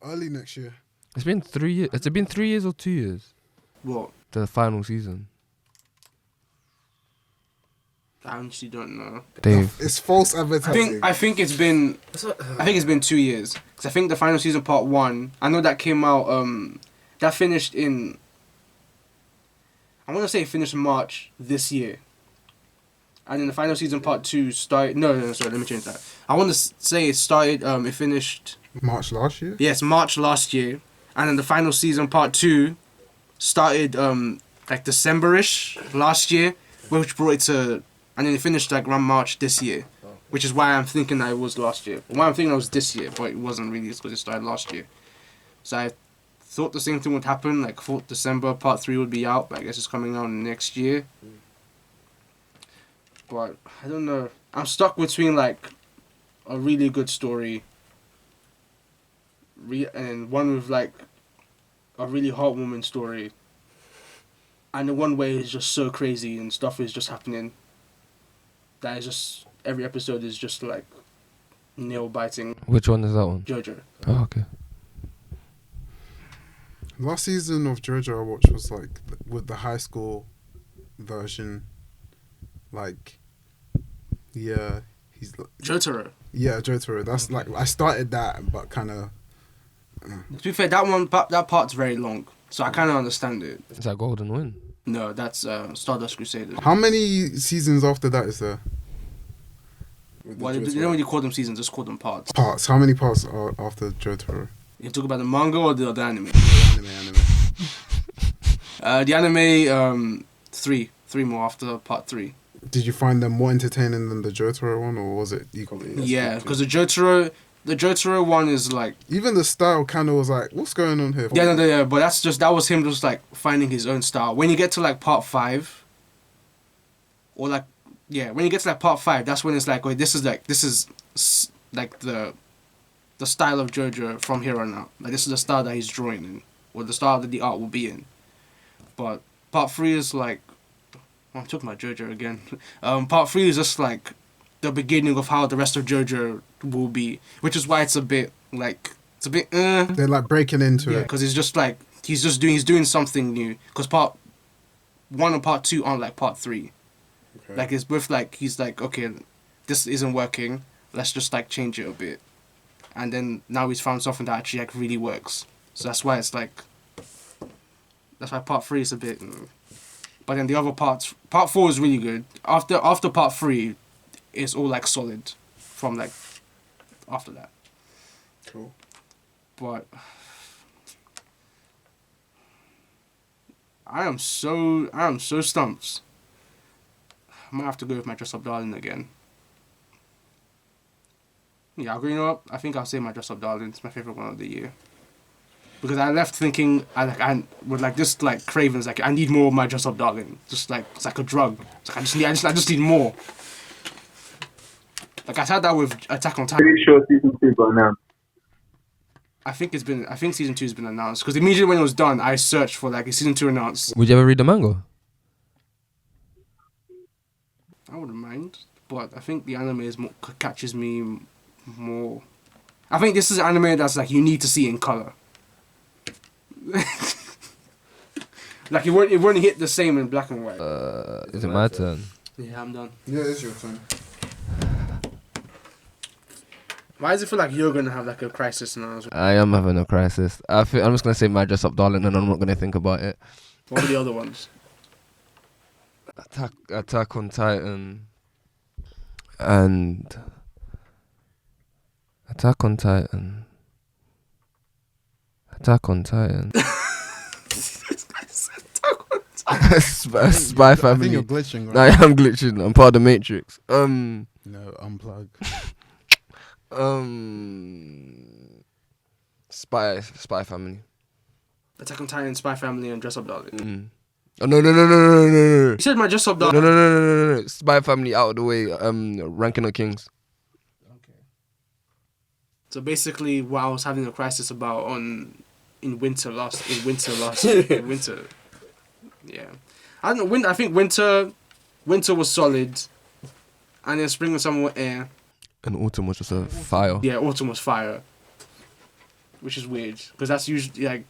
Early next year. It's been 3 years. Has it been 3 years or 2 years? What? The final season. I honestly don't know. Dave. It's false advertising. I think it's been 2 years, because I think the final season part 1, I know that came out that finished in, I want to say it finished in March this year, and then the final season part 2 started, no sorry, let me change that. I want to say it started it finished, March last year? yes, March last year, and then the final season part 2 started like December-ish last year, which brought it to, and then it finished like around March this year, which is why I'm thinking that it was last year. Why I'm thinking it was this year, but it wasn't really, because it started last year. So I thought the same thing would happen, like thought December part 3 would be out, but I guess it's coming out next year. But I don't know. I'm stuck between like a really good story and one with like a really heartwarming story, and the one way is just so crazy and stuff is just happening that is just, every episode is just like nail biting. Which one is that one? JoJo. Oh, okay. Last season of JoJo I watched was like with the high school version. Like, yeah, he's Jotaro. yeah, Jotaro. That's like I started that, but kind of. To be fair, that part's very long, so I kind of understand it. Is that Golden Wind? No, that's Stardust Crusaders. How many seasons after that is there? Well, they don't really call them seasons, just call them parts. Parts. How many parts are after Jotaro? You talk about the manga or the anime? Anime. The anime, three more after part 3. Did you find them more entertaining than the Jotaro one, or was it equally? Yeah, because the Jotaro one is like, Even the style kind of was like, what's going on here? yeah, but that was him just like finding his own style. When you get to like part 5, or like, yeah, when you get to like part 5, that's when it's like, wait, this is like the style of JoJo from here on out. Like, this is the style that he's drawing in, or the style that the art will be in. But part 3 is like, I'm talking about JoJo again. Part 3 is just like the beginning of how the rest of JoJo will be, which is why it's a bit like, it's a bit They're like breaking into yeah, it. because it's just like he's doing something new. Because part 1 and part 2 aren't like part 3. Okay. Like, it's with like, he's like, okay, this isn't working, let's just like change it a bit, and then now he's found something that actually like really works. So that's why it's like, that's why part 3 is a bit. But then the other parts, part 4 is really good. After part 3, it's all like solid from like after that. Cool. But I am so stumped. might have to go with my Dress Up Darling again. Yeah, you know what? I think I'll say my Dress Up Darling. It's my favorite one of the year. Because I left thinking, I with like this like cravings, like I need more of my Dress Up Darling. Just like it's like a drug. It's like I just need more. Like I had that with Attack on Titan. Pretty sure season 2 got announced. I think season 2 has been announced because immediately when it was done, I searched for like is season 2 announced. Would you ever read the manga? I wouldn't mind, but I think the anime catches me more. I think this is an anime that's like you need to see in color. Like it won't hit the same in black and white. Is it my turn? Yeah, I'm done. Yeah, it's your turn. Why does it feel like you're gonna have like a crisis now? I am having a crisis. I'm just gonna say my Dress Up Darling, and I'm not gonna think about it. What are the other ones? Attack on Titan, and Attack on Titan. Spy I Family. think you're glitching, I right? am glitching. I'm part of the Matrix. No, unplug. Spy Family. Attack on Titan, Spy Family, and Dress Up Darling. Oh no. You said my Dress Up Darling. No. Spy Family out of the way. Ranking of Kings. Okay. So basically, what I was having a crisis about in winter. Yeah, I don't know. I think winter was solid, and then spring and summer were air. And autumn was just a fire. Yeah, autumn was fire, which is weird because that's usually like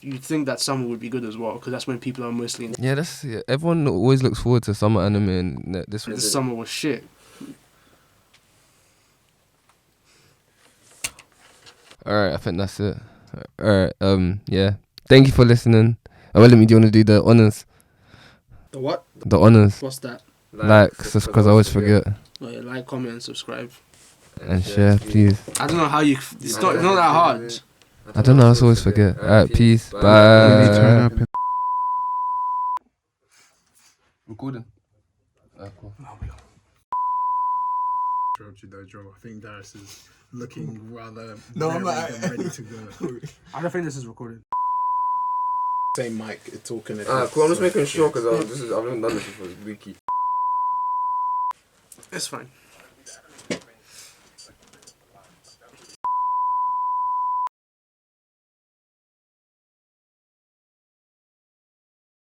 you'd think that summer would be good as well because that's when people are mostly in. Yeah, everyone always looks forward to summer anime, and this Summer was shit. Alright, I think that's it. Alright, yeah. Thank you for listening. Well, do you want to do the honors? The what? The honors. What's that? Like, because I always forget. Oh yeah, like, comment, and subscribe. And share, please. I don't know how you. It's not that hard. I don't know, I always forget. Alright, peace. Turn Bye. up. Recording. Cool. Interrupt you though, Joe. I think Darrius is looking rather I'm ready to go. I don't think this is recorded. Same mic, it's all connected. Cool, I'm just making sure because I haven't done this before. It's leaky. It's fine.